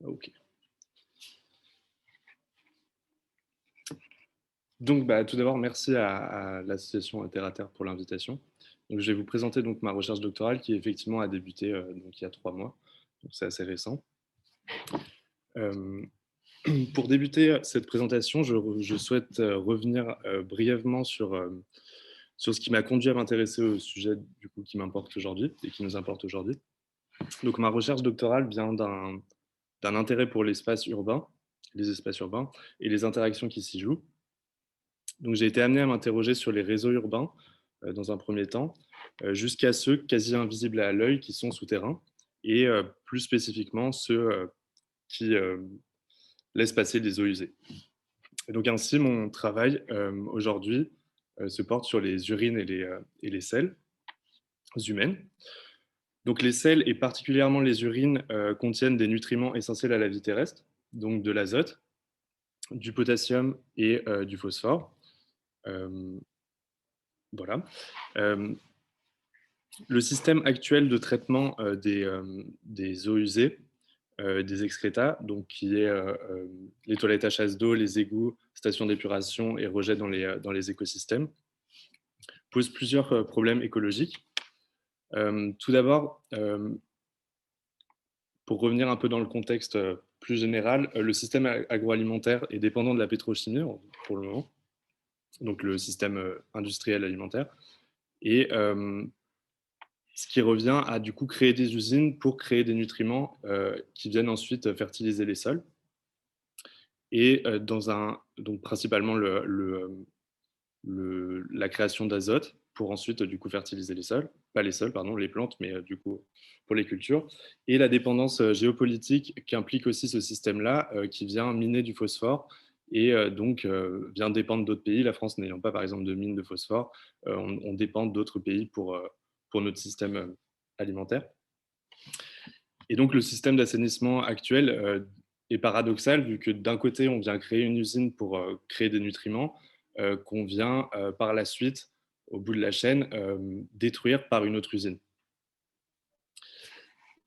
Ok. Donc, tout d'abord, merci à l'association Terre à Terre pour l'invitation. Donc, je vais vous présenter donc ma recherche doctorale qui effectivement a débuté donc il y a 3 mois. Donc, c'est assez récent. Euh, pour débuter cette présentation, je souhaite revenir brièvement sur ce qui m'a conduit à m'intéresser au sujet du coup, qui m'importe aujourd'hui et qui nous importe aujourd'hui. Donc, ma recherche doctorale vient d'un intérêt pour l'espace urbain, les espaces urbains et les interactions qui s'y jouent. Donc, j'ai été amené à m'interroger sur les réseaux urbains dans un premier temps, jusqu'à ceux quasi invisibles à l'œil qui sont souterrains, et plus spécifiquement ceux qui laissent passer les eaux usées. Et donc ainsi, mon travail aujourd'hui se porte sur les urines et les selles humaines. Donc les selles, et particulièrement les urines, contiennent des nutriments essentiels à la vie terrestre, donc de l'azote, du potassium et du phosphore. Euh, voilà. Euh, Le système actuel de traitement des eaux usées, des excrétas, donc qui est les toilettes à chasse d'eau, les égouts, stations d'épuration et rejets dans les écosystèmes, pose plusieurs problèmes écologiques. Tout d'abord, pour revenir un peu dans le contexte plus général, le système agroalimentaire est dépendant de la pétrochimie pour le moment, donc le système industriel alimentaire. Et ce qui revient à du coup créer des usines pour créer des nutriments qui viennent ensuite fertiliser les sols. Et donc principalement la création d'azote pour ensuite du coup fertiliser les sols, pas les sols, pardon, les plantes, mais du coup pour les cultures. Et la dépendance géopolitique qu'implique aussi ce système-là, qui vient miner du phosphore et donc vient dépendre d'autres pays. La France n'ayant pas par exemple de mine de phosphore, on dépend d'autres pays pour notre système alimentaire. Et donc le système d'assainissement actuel est paradoxal, vu que d'un côté, on vient créer une usine pour créer des nutriments qu'on vient par la suite, au bout de la chaîne, détruire par une autre usine.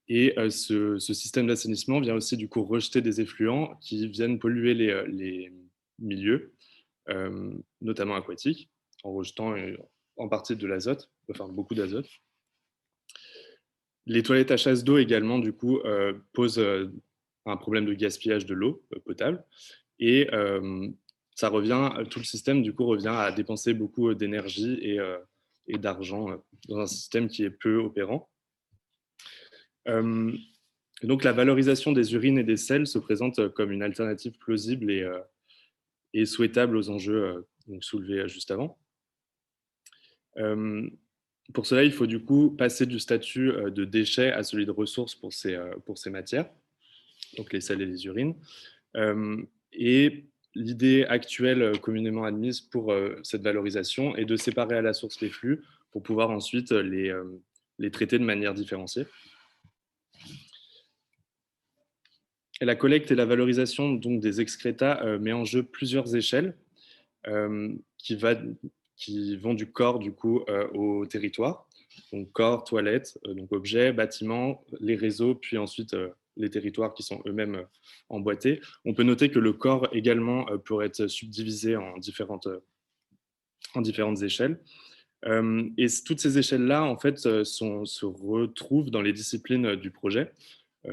Et ce système d'assainissement vient aussi du coup rejeter des effluents qui viennent polluer les milieux, notamment aquatiques, en rejetant en partie de l'azote, enfin beaucoup d'azote. Les toilettes à chasse d'eau également, du coup, posent un problème de gaspillage de l'eau potable. Et ça revient, tout le système, du coup, revient à dépenser beaucoup d'énergie et d'argent dans un système qui est peu opérant. Donc, la valorisation des urines et des selles se présente comme une alternative plausible et souhaitable aux enjeux donc soulevés juste avant. Pour cela, il faut du coup passer du statut de déchet à celui de ressource pour ces matières, donc les selles et les urines. Et l'idée actuelle communément admise pour cette valorisation est de séparer à la source les flux pour pouvoir ensuite les traiter de manière différenciée. Et la collecte et la valorisation donc, des excrétas met en jeu plusieurs échelles euh, qui, va, qui vont du corps du coup au territoire. Donc corps, toilettes, donc objets, bâtiments, les réseaux, puis ensuite les territoires qui sont eux-mêmes emboîtés. On peut noter que le corps également pourrait être subdivisé en différentes échelles. Et toutes ces échelles-là, en fait, se retrouvent dans les disciplines du projet,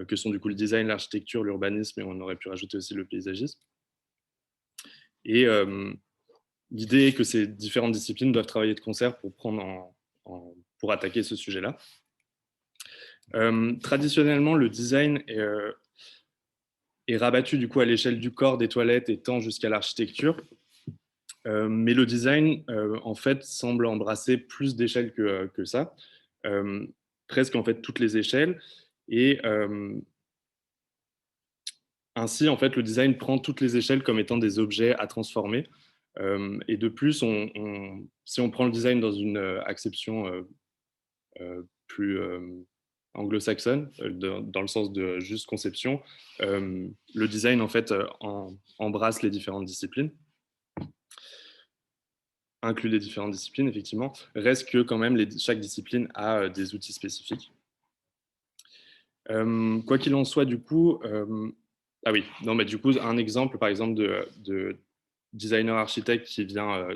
que sont du coup le design, l'architecture, l'urbanisme, et on aurait pu rajouter aussi le paysagisme. Et l'idée est que ces différentes disciplines doivent travailler de concert pour pour attaquer ce sujet-là. Traditionnellement, le design est rabattu du coup à l'échelle du corps, des toilettes et tant jusqu'à l'architecture. Mais le design, en fait, semble embrasser plus d'échelles que ça, presque en fait toutes les échelles. Et ainsi, en fait, le design prend toutes les échelles comme étant des objets à transformer. Et de plus, si on prend le design dans une acception plus anglo-saxonne, dans le sens de juste conception, le design, en fait, embrasse les différentes disciplines, inclut les différentes disciplines, effectivement. Reste que quand même, chaque discipline a des outils spécifiques. Quoi qu'il en soit, du coup, Ah oui, non, mais du coup, un exemple, par exemple, de designer architecte qui vient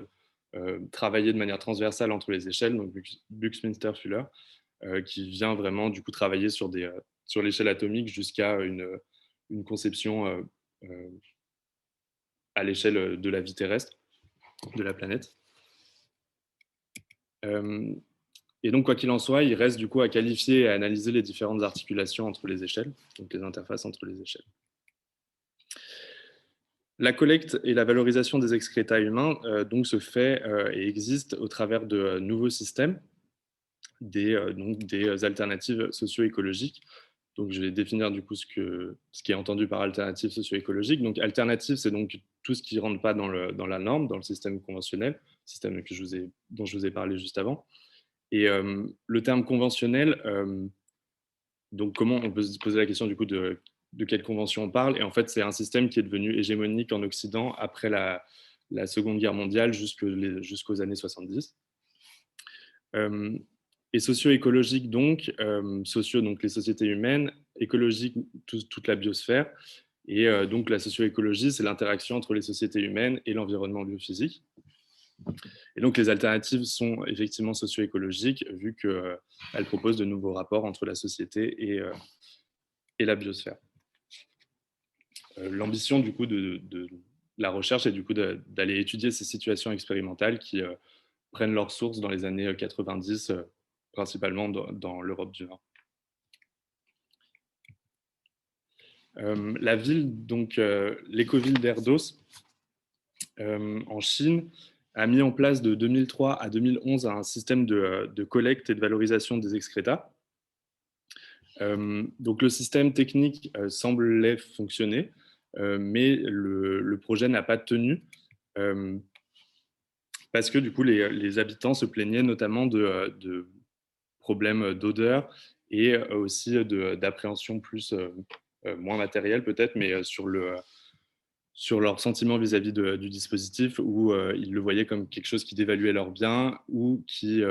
travailler de manière transversale entre les échelles, donc Buckminster Fuller, qui vient vraiment du coup travailler sur l'échelle atomique jusqu'à une conception euh, à l'échelle de la vie terrestre, de la planète. Euh, et donc, quoi qu'il en soit, il reste du coup à qualifier et à analyser les différentes articulations entre les échelles, donc les interfaces entre les échelles. La collecte et la valorisation des excréta humains donc se fait et existe au travers de nouveaux systèmes, donc des alternatives socio-écologiques. Donc, je vais définir du coup ce qui est entendu par alternative socio-écologique. Donc, alternative, c'est donc tout ce qui ne rentre pas dans la norme, dans le système conventionnel, système dont je vous ai parlé juste avant. Et le terme conventionnel, donc comment on peut se poser la question du coup de quelle convention on parle. Et en fait, c'est un système qui est devenu hégémonique en Occident après la Seconde Guerre mondiale jusqu'aux années 70. Euh, et socio-écologique, donc, donc les sociétés humaines, écologique, toute la biosphère. Et donc la socio-écologie, c'est l'interaction entre les sociétés humaines et l'environnement biophysique. Et donc les alternatives sont effectivement socio-écologiques, vu qu'elles proposent de nouveaux rapports entre la société et la biosphère. L'ambition du coup de la recherche est du coup d'aller étudier ces situations expérimentales qui prennent leur source dans les années 90, principalement dans l'Europe du Nord. La ville, donc l'écoville d'Erdos, en Chine, a mis en place de 2003 à 2011 un système de collecte et de valorisation des excréta. Donc le système technique semblait fonctionner, mais le projet n'a pas tenu parce que du coup les habitants se plaignaient notamment de problèmes d'odeur et aussi d'appréhension plus moins matérielle peut-être, mais sur leur sentiment vis-à-vis du dispositif, où ils le voyaient comme quelque chose qui dévaluait leurs biens ou qui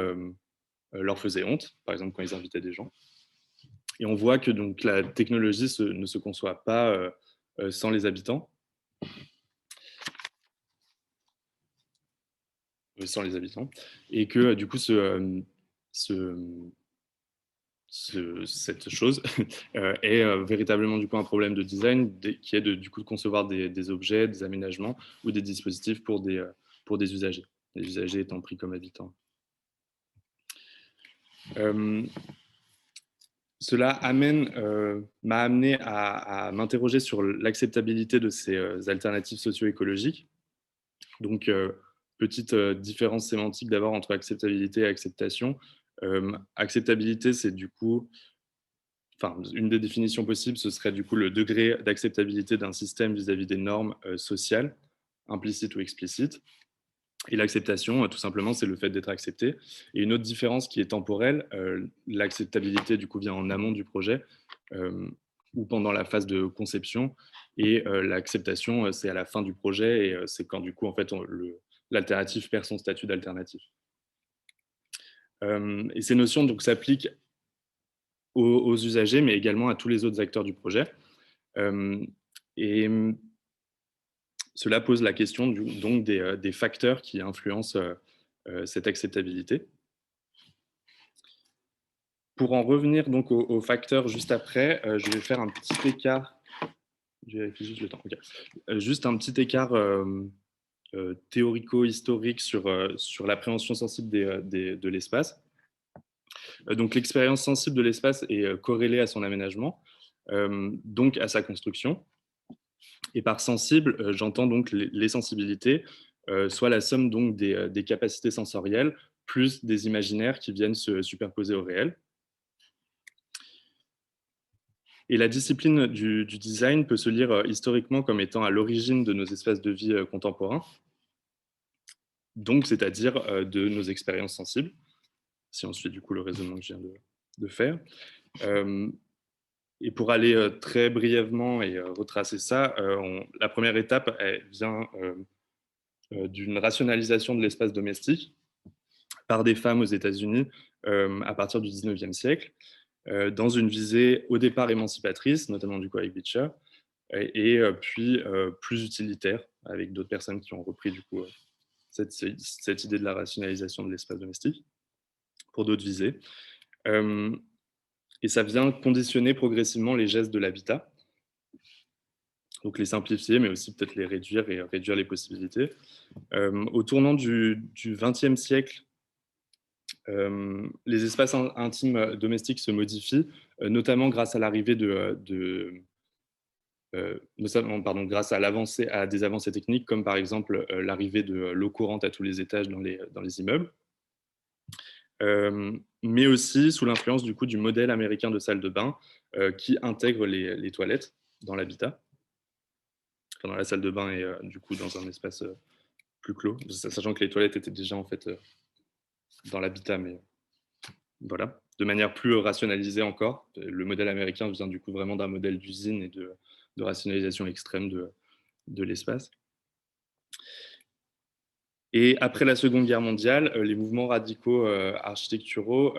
leur faisait honte, par exemple quand ils invitaient des gens. Et on voit que donc, la technologie ne se conçoit pas sans les habitants, et que du coup ce, cette chose est véritablement du coup un problème de design qui est du coup de concevoir des objets, des aménagements ou des dispositifs pour des usagers, les usagers étant pris comme habitants. Cela m'a amené à m'interroger sur l'acceptabilité de ces alternatives socio-écologiques. Donc, petite différence sémantique d'abord entre acceptabilité et acceptation. Acceptabilité, c'est du coup, enfin, une des définitions possibles, ce serait du coup le degré d'acceptabilité d'un système vis-à-vis des normes sociales, implicites ou explicites. Et l'acceptation, tout simplement, c'est le fait d'être accepté. Et une autre différence qui est temporelle, l'acceptabilité, du coup, vient en amont du projet ou pendant la phase de conception. Et l'acceptation, c'est à la fin du projet et c'est quand, du coup, en fait, l'alternative perd son statut d'alternative. Et ces notions donc s'appliquent aux usagers, mais également à tous les autres acteurs du projet. Et cela pose la question donc des facteurs qui influencent cette acceptabilité. Pour en revenir donc aux facteurs juste après, je vais faire un petit écart. Je vérifie juste le temps. Okay. Juste un petit écart théorico-historique sur l'appréhension sensible de l'espace. Donc l'expérience sensible de l'espace est corrélée à son aménagement, donc à sa construction. Et par sensible, j'entends donc les sensibilités, soit la somme donc des capacités sensorielles, plus des imaginaires qui viennent se superposer au réel. Et la discipline du design peut se lire historiquement comme étant à l'origine de nos espaces de vie contemporains, donc c'est-à-dire de nos expériences sensibles, si on suit du coup le raisonnement que je viens de faire. Et pour aller très brièvement et retracer ça, la première étape vient d'une rationalisation de l'espace domestique par des femmes aux États-Unis à partir du 19e siècle, dans une visée au départ émancipatrice, notamment du coup avec Beecher, puis plus utilitaire, avec d'autres personnes qui ont repris du coup cette idée de la rationalisation de l'espace domestique pour d'autres visées. Et ça vient conditionner progressivement les gestes de l'habitat, donc les simplifier, mais aussi peut-être les réduire et réduire les possibilités. Au tournant du XXe siècle, les espaces intimes domestiques se modifient, notamment grâce à l'arrivée notamment, pardon, grâce à des avancées techniques, comme par exemple l'arrivée de l'eau courante à tous les étages dans les immeubles, mais aussi sous l'influence du coup du modèle américain de salle de bain qui intègre les toilettes dans l'habitat. Enfin, dans la salle de bain et du coup dans un espace plus clos, sachant que les toilettes étaient déjà en fait dans l'habitat, mais voilà, de manière plus rationalisée encore. Le modèle américain vient du coup vraiment d'un modèle d'usine et de rationalisation extrême de l'espace. Et après la Seconde Guerre mondiale, les mouvements radicaux architecturaux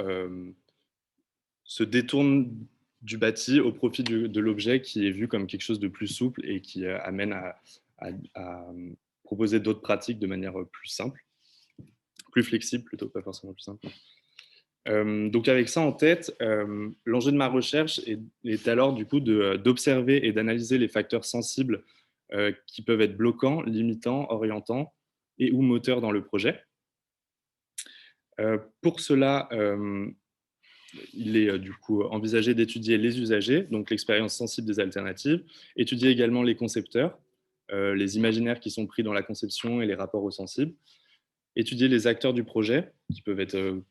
se détournent du bâti au profit de l'objet qui est vu comme quelque chose de plus souple et qui amène à proposer d'autres pratiques de manière plus simple, plus flexible plutôt, pas forcément plus simple. Donc avec ça en tête, l'enjeu de ma recherche est alors du coup d'observer et d'analyser les facteurs sensibles qui peuvent être bloquants, limitants, orientants et ou moteurs dans le projet. Pour cela, il est du coup envisagé d'étudier les usagers, donc l'expérience sensible des alternatives, étudier également les concepteurs, les imaginaires qui sont pris dans la conception et les rapports aux sensibles, étudier les acteurs du projet, qui peuvent être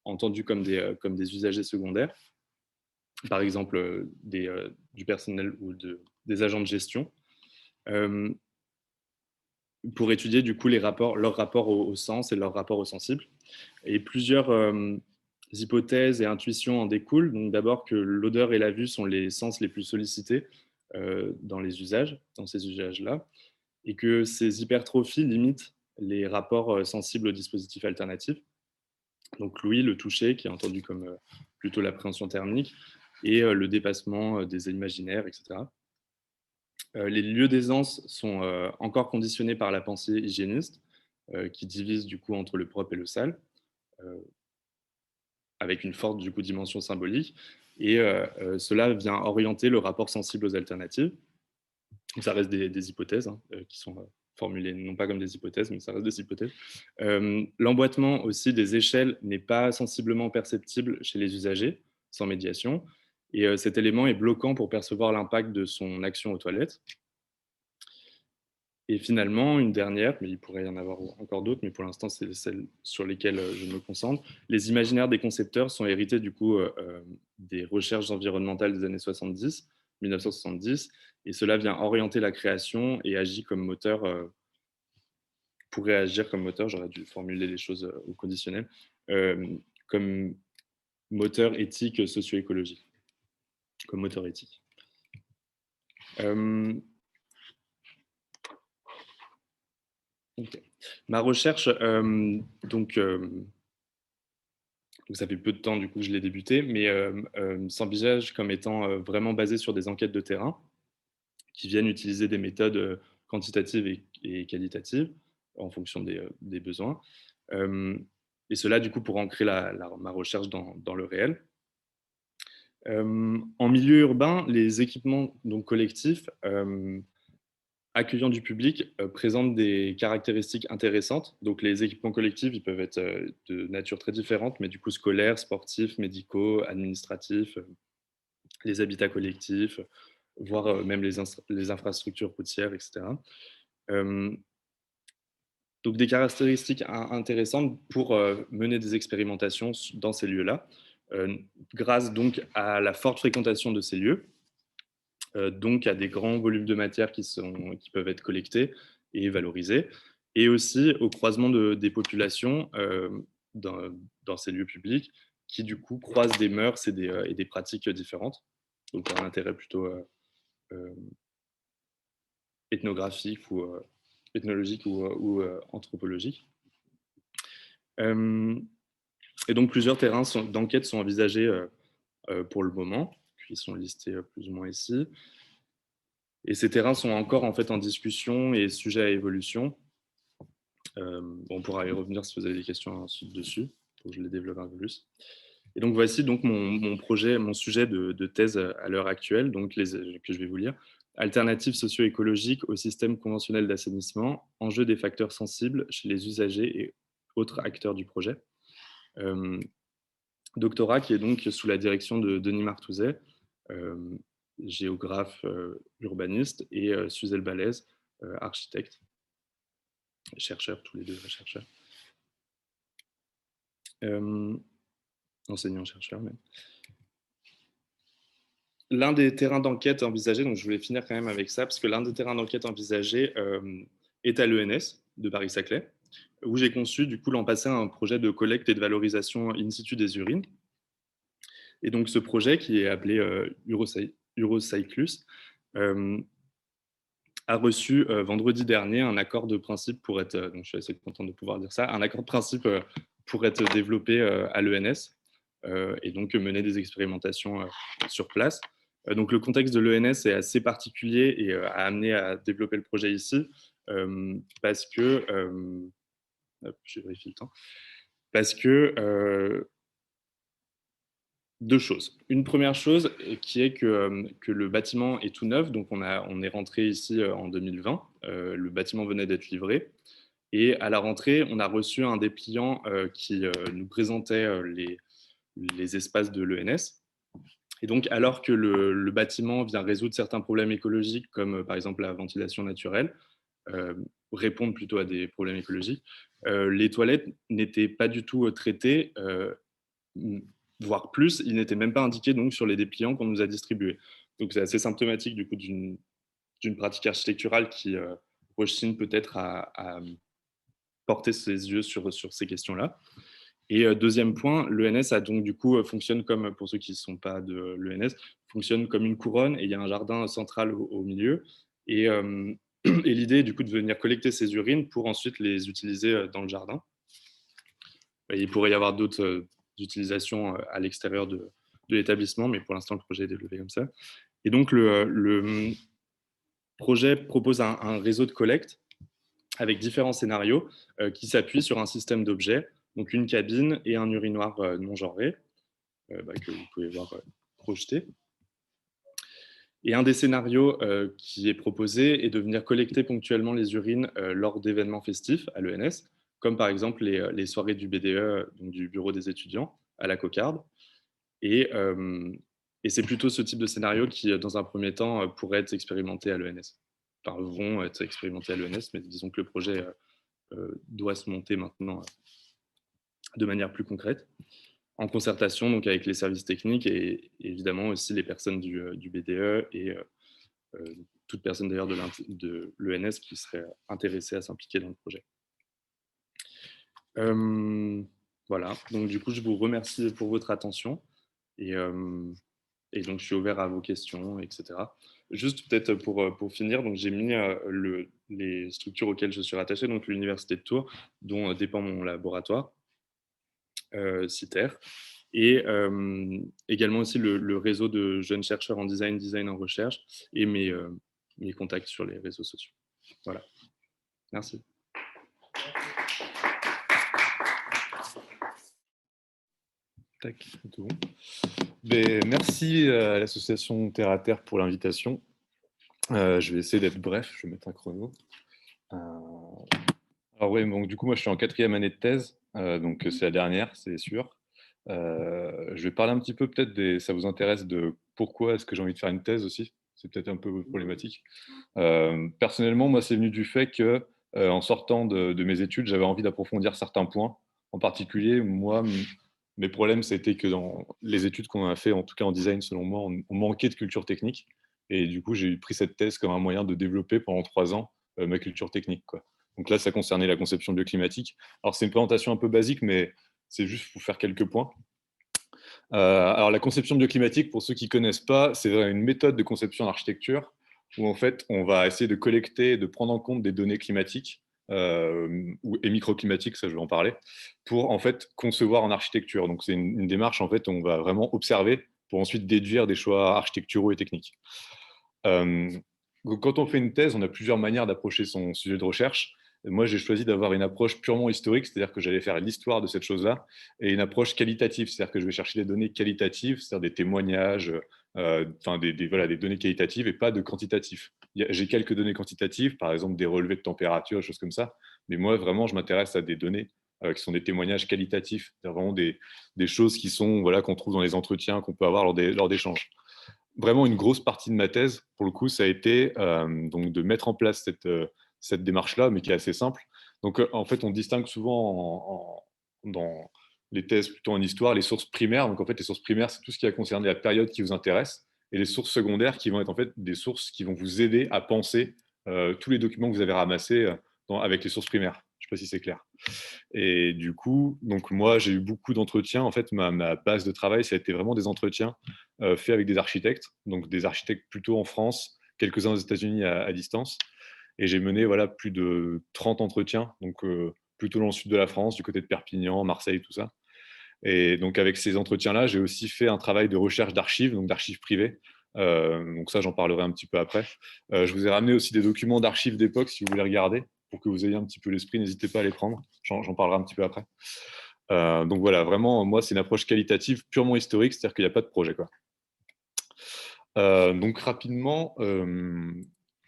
entendus comme des usagers secondaires, par exemple du personnel ou des agents de gestion, euh, pour étudier du coup leur rapport au sens et leur rapport au sensible. Et plusieurs hypothèses et intuitions en découlent. Donc d'abord que l'odeur et la vue sont les sens les plus sollicités dans ces usages-là, et que ces hypertrophies limitent les rapports sensibles aux dispositifs alternatifs. Donc l'ouïe, le toucher, qui est entendu comme plutôt l'appréhension thermique, et le dépassement des imaginaires, etc. Les lieux d'aisance sont encore conditionnés par la pensée hygiéniste, qui divise du coup entre le propre et le sale, euh, avec une forte du coup, dimension symbolique. Et cela vient orienter le rapport sensible aux alternatives. Donc, ça reste des hypothèses qui sont formulées non pas comme des hypothèses, mais ça reste des hypothèses. L'emboîtement aussi des échelles n'est pas sensiblement perceptible chez les usagers, sans médiation. Et cet élément est bloquant pour percevoir l'impact de son action aux toilettes. Et finalement, une dernière, mais il pourrait y en avoir encore d'autres, mais pour l'instant, c'est celle sur lesquelles je me concentre. Les imaginaires des concepteurs sont hérités du coup des recherches environnementales des années 70, 1970, et cela vient orienter la création et agit comme moteur, pourrait agir comme moteur, j'aurais dû formuler les choses au conditionnel, comme moteur éthique socio-écologique, comme moteur éthique. Okay. Ma recherche, donc ça fait peu de temps du coup que je l'ai débuté, mais s'envisage comme étant vraiment basé sur des enquêtes de terrain qui viennent utiliser des méthodes quantitatives et qualitatives en fonction des besoins. Euh, et cela du coup pour ancrer ma recherche dans le réel. En milieu urbain, les équipements donc, collectifs accueillant du public présentent des caractéristiques intéressantes. Donc les équipements collectifs, ils peuvent être de nature très différente, mais du coup scolaires, sportifs, médicaux, administratifs, les habitats collectifs, voire même les infrastructures routières, etc. Euh, donc des caractéristiques intéressantes pour mener des expérimentations dans ces lieux-là, grâce donc à la forte fréquentation de ces lieux, donc à des grands volumes de matière qui peuvent être collectés et valorisés, et aussi au croisement des populations dans ces lieux publics qui du coup croisent des mœurs et des pratiques différentes, donc un intérêt plutôt euh, ethnographique ou ethnologique ou anthropologique. Euh, et donc plusieurs terrains d'enquête sont envisagés pour le moment, qui sont listés plus ou moins ici. Et ces terrains sont encore en fait en discussion et sujets à évolution. On pourra y revenir si vous avez des questions ensuite dessus, pour que je les développe un peu plus. Et donc voici donc mon projet, mon sujet de thèse à l'heure actuelle, donc que je vais vous lire. Alternatives socio-écologiques au système conventionnel d'assainissement, enjeux des facteurs sensibles chez les usagers et autres acteurs du projet. Doctorat qui est donc sous la direction de Denis Martouzet, géographe urbaniste, et Suzel Balèze, architecte, chercheur, tous les deux chercheurs. Enseignant-chercheur même. L'un des terrains d'enquête envisagés, donc je voulais finir quand même avec ça, parce que l'un des terrains d'enquête envisagés est à l'ENS de Paris-Saclay, où j'ai conçu du coup l'an passé un projet de collecte et de valorisation in situ des urines. Et donc ce projet, qui est appelé Urocyclus, a reçu vendredi dernier un accord de principe pour être, donc je suis assez content de pouvoir dire ça, un accord de principe pour être développé à l'ENS et donc mener des expérimentations sur place. Donc le contexte de l'ENS est assez particulier et a amené à développer le projet ici parce que, je vérifie le temps, parce que deux choses. Une première chose qui est que le bâtiment est tout neuf, donc on est rentré ici en 2020, le bâtiment venait d'être livré, et à la rentrée, on a reçu un dépliant qui nous présentait les espaces de l'ENS. Et donc, alors que le bâtiment vient résoudre certains problèmes écologiques, comme par exemple la ventilation naturelle, répondre plutôt à des problèmes écologiques, les toilettes n'étaient pas du tout traitées, voire plus, ils n'étaient même pas indiqués donc, sur les dépliants qu'on nous a distribués. Donc c'est assez symptomatique du coup d'une pratique architecturale qui rechigne peut-être à porter ses yeux sur ces questions-là. Et deuxième point, l'ENS a donc du coup fonctionne comme, pour ceux qui ne sont pas de l'ENS, fonctionne comme une couronne et il y a un jardin central au milieu. Et, et l'idée est du coup de venir collecter ces urines pour ensuite les utiliser dans le jardin. Et il pourrait y avoir d'autres utilisations à l'extérieur de l'établissement, mais pour l'instant le projet est développé comme ça. Et donc le projet propose un réseau de collecte avec différents scénarios qui s'appuient sur un système d'objets, donc une cabine et un urinoir non genré, que vous pouvez voir projeté. Et un des scénarios qui est proposé est de venir collecter ponctuellement les urines lors d'événements festifs à l'ENS, comme par exemple les soirées du BDE, donc du Bureau des étudiants, à la Cocarde. Et, et c'est plutôt ce type de scénario qui, dans un premier temps, pourrait être expérimenté à l'ENS. Enfin, vont être expérimentés à l'ENS, mais disons que le projet doit se monter maintenant de manière plus concrète, en concertation donc avec les services techniques et évidemment aussi les personnes du BDE et toute personne d'ailleurs de l'ENS qui serait intéressée à s'impliquer dans le projet. Voilà, donc du coup je vous remercie pour votre attention et donc je suis ouvert à vos questions, etc. Juste peut-être pour finir, donc j'ai mis les structures auxquelles je suis rattaché, donc l'Université de Tours, dont dépend mon laboratoire, CITER, et également aussi le réseau de jeunes chercheurs en design, design en recherche, et mes contacts sur les réseaux sociaux. Voilà, merci. Tac, c'est tout bon. Ben, merci à l'association Terre à Terre pour l'invitation. Je vais essayer d'être bref, je vais mettre un chrono. Alors oui, donc du coup, moi je suis en 4e année de thèse, donc c'est la dernière, c'est sûr. Je vais parler un petit peu peut-être ça vous intéresse de pourquoi est-ce que j'ai envie de faire une thèse aussi. C'est peut-être un peu problématique. Personnellement, moi c'est venu du fait que en sortant de mes études, j'avais envie d'approfondir certains points. En particulier, moi, mes problèmes, c'était que dans les études qu'on a fait, en tout cas en design, selon moi, on manquait de culture technique. Et du coup, j'ai pris cette thèse comme un moyen de développer pendant 3 ans ma culture technique, quoi. Donc là, ça concernait la conception bioclimatique. Alors, c'est une présentation un peu basique, mais c'est juste pour faire quelques points. Alors, la conception bioclimatique, pour ceux qui ne connaissent pas, c'est une méthode de conception en architecture où, en fait, on va essayer de collecter et de prendre en compte des données climatiques et microclimatiques, ça, je vais en parler, pour, en fait, concevoir en architecture. Donc, c'est une démarche, en fait, où on va vraiment observer pour ensuite déduire des choix architecturaux et techniques. quand on fait une thèse, on a plusieurs manières d'approcher son sujet de recherche. Moi, j'ai choisi d'avoir une approche purement historique, c'est-à-dire que j'allais faire l'histoire de cette chose-là, et une approche qualitative, c'est-à-dire que je vais chercher des données qualitatives, c'est-à-dire des témoignages, enfin voilà, des données qualitatives et pas de quantitatifs. J'ai quelques données quantitatives, par exemple des relevés de température, des choses comme ça, mais moi, vraiment, je m'intéresse à des données qui sont des témoignages qualitatifs, c'est-à-dire vraiment des choses qui sont, voilà, qu'on trouve dans les entretiens, qu'on peut avoir lors d'échanges. Vraiment, une grosse partie de ma thèse, pour le coup, ça a été donc de mettre en place cette démarche-là, mais qui est assez simple. Donc, en fait, on distingue souvent dans les thèses plutôt en histoire les sources primaires. Donc, en fait, les sources primaires, c'est tout ce qui a concerné la période qui vous intéresse, et les sources secondaires qui vont être en fait des sources qui vont vous aider à penser tous les documents que vous avez ramassés avec les sources primaires. Je ne sais pas si c'est clair. Et du coup, donc moi, j'ai eu beaucoup d'entretiens. En fait, ma base de travail, ça a été vraiment des entretiens faits avec des architectes, donc des architectes plutôt en France, quelques-uns aux États-Unis à distance. Et j'ai mené voilà, plus de 30 entretiens, donc plutôt dans le sud de la France, du côté de Perpignan, Marseille, tout ça. Et donc avec ces entretiens-là, j'ai aussi fait un travail de recherche d'archives, donc d'archives privées. Donc ça, j'en parlerai un petit peu après. Je vous ai ramené aussi des documents d'archives d'époque, si vous voulez regarder, pour que vous ayez un petit peu l'esprit. N'hésitez pas à les prendre. J'en parlerai un petit peu après. Donc voilà, vraiment, moi, c'est une approche qualitative purement historique, c'est-à-dire qu'il n'y a pas de projet, quoi. Donc rapidement,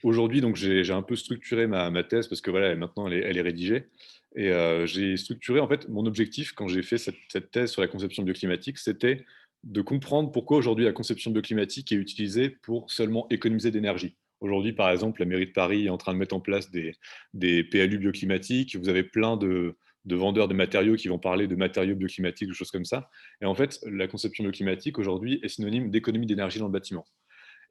aujourd'hui, donc j'ai un peu structuré ma thèse parce que voilà, maintenant elle est rédigée. Et j'ai structuré, en fait, mon objectif quand j'ai fait cette thèse sur la conception bioclimatique, c'était de comprendre pourquoi aujourd'hui la conception bioclimatique est utilisée pour seulement économiser d'énergie. Aujourd'hui, par exemple, la mairie de Paris est en train de mettre en place des PLU bioclimatiques. Vous avez plein de vendeurs de matériaux qui vont parler de matériaux bioclimatiques, des choses comme ça. Et en fait, la conception bioclimatique aujourd'hui est synonyme d'économie d'énergie dans le bâtiment.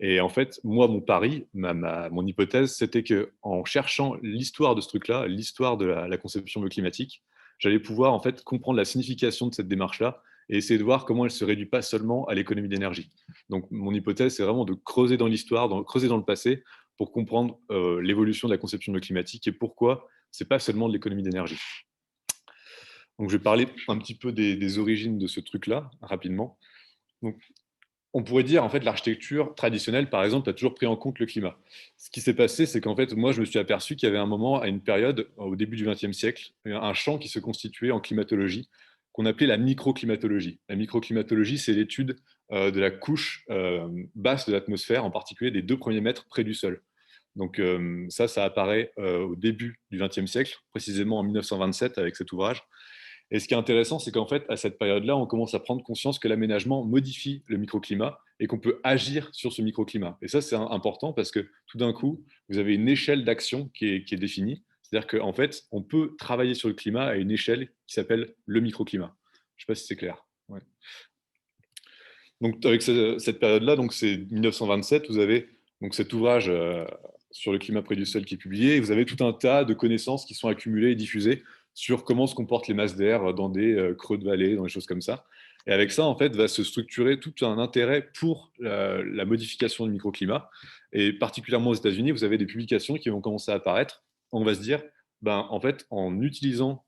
Et en fait, moi, mon pari, mon hypothèse, c'était qu'en cherchant l'histoire de ce truc-là, l'histoire de la conception bioclimatique, j'allais pouvoir en fait comprendre la signification de cette démarche-là et essayer de voir comment elle se réduit pas seulement à l'économie d'énergie. Donc, mon hypothèse, c'est vraiment de creuser dans l'histoire, creuser dans le passé, pour comprendre l'évolution de la conception bioclimatique et pourquoi c'est pas seulement de l'économie d'énergie. Donc, je vais parler un petit peu des origines de ce truc-là rapidement. Donc, on pourrait dire, en fait, l'architecture traditionnelle, par exemple, a toujours pris en compte le climat. Ce qui s'est passé, c'est qu'en fait, moi, je me suis aperçu qu'il y avait un moment, à une période, au début du XXe siècle, un champ qui se constituait en climatologie, qu'on appelait la microclimatologie. La microclimatologie, c'est l'étude de la couche basse de l'atmosphère, en particulier des 2 premiers mètres près du sol. Donc ça apparaît au début du XXe siècle, précisément en 1927 avec cet ouvrage. Et ce qui est intéressant, c'est qu'en fait, à cette période-là, on commence à prendre conscience que l'aménagement modifie le microclimat et qu'on peut agir sur ce microclimat. Et ça, c'est important parce que tout d'un coup, vous avez une échelle d'action qui est définie. C'est-à-dire qu'en fait, on peut travailler sur le climat à une échelle qui s'appelle le microclimat. Je ne sais pas si c'est clair. Ouais. Donc, avec cette période-là, donc c'est 1927, vous avez donc cet ouvrage sur le climat près du sol qui est publié, et vous avez tout un tas de connaissances qui sont accumulées et diffusées sur comment se comportent les masses d'air dans des creux de vallée, dans des choses comme ça. Et avec ça, en fait, va se structurer tout un intérêt pour la modification du microclimat. Et particulièrement aux États-Unis, vous avez des publications qui vont commencer à apparaître. On va se dire, ben, en fait, en utilisant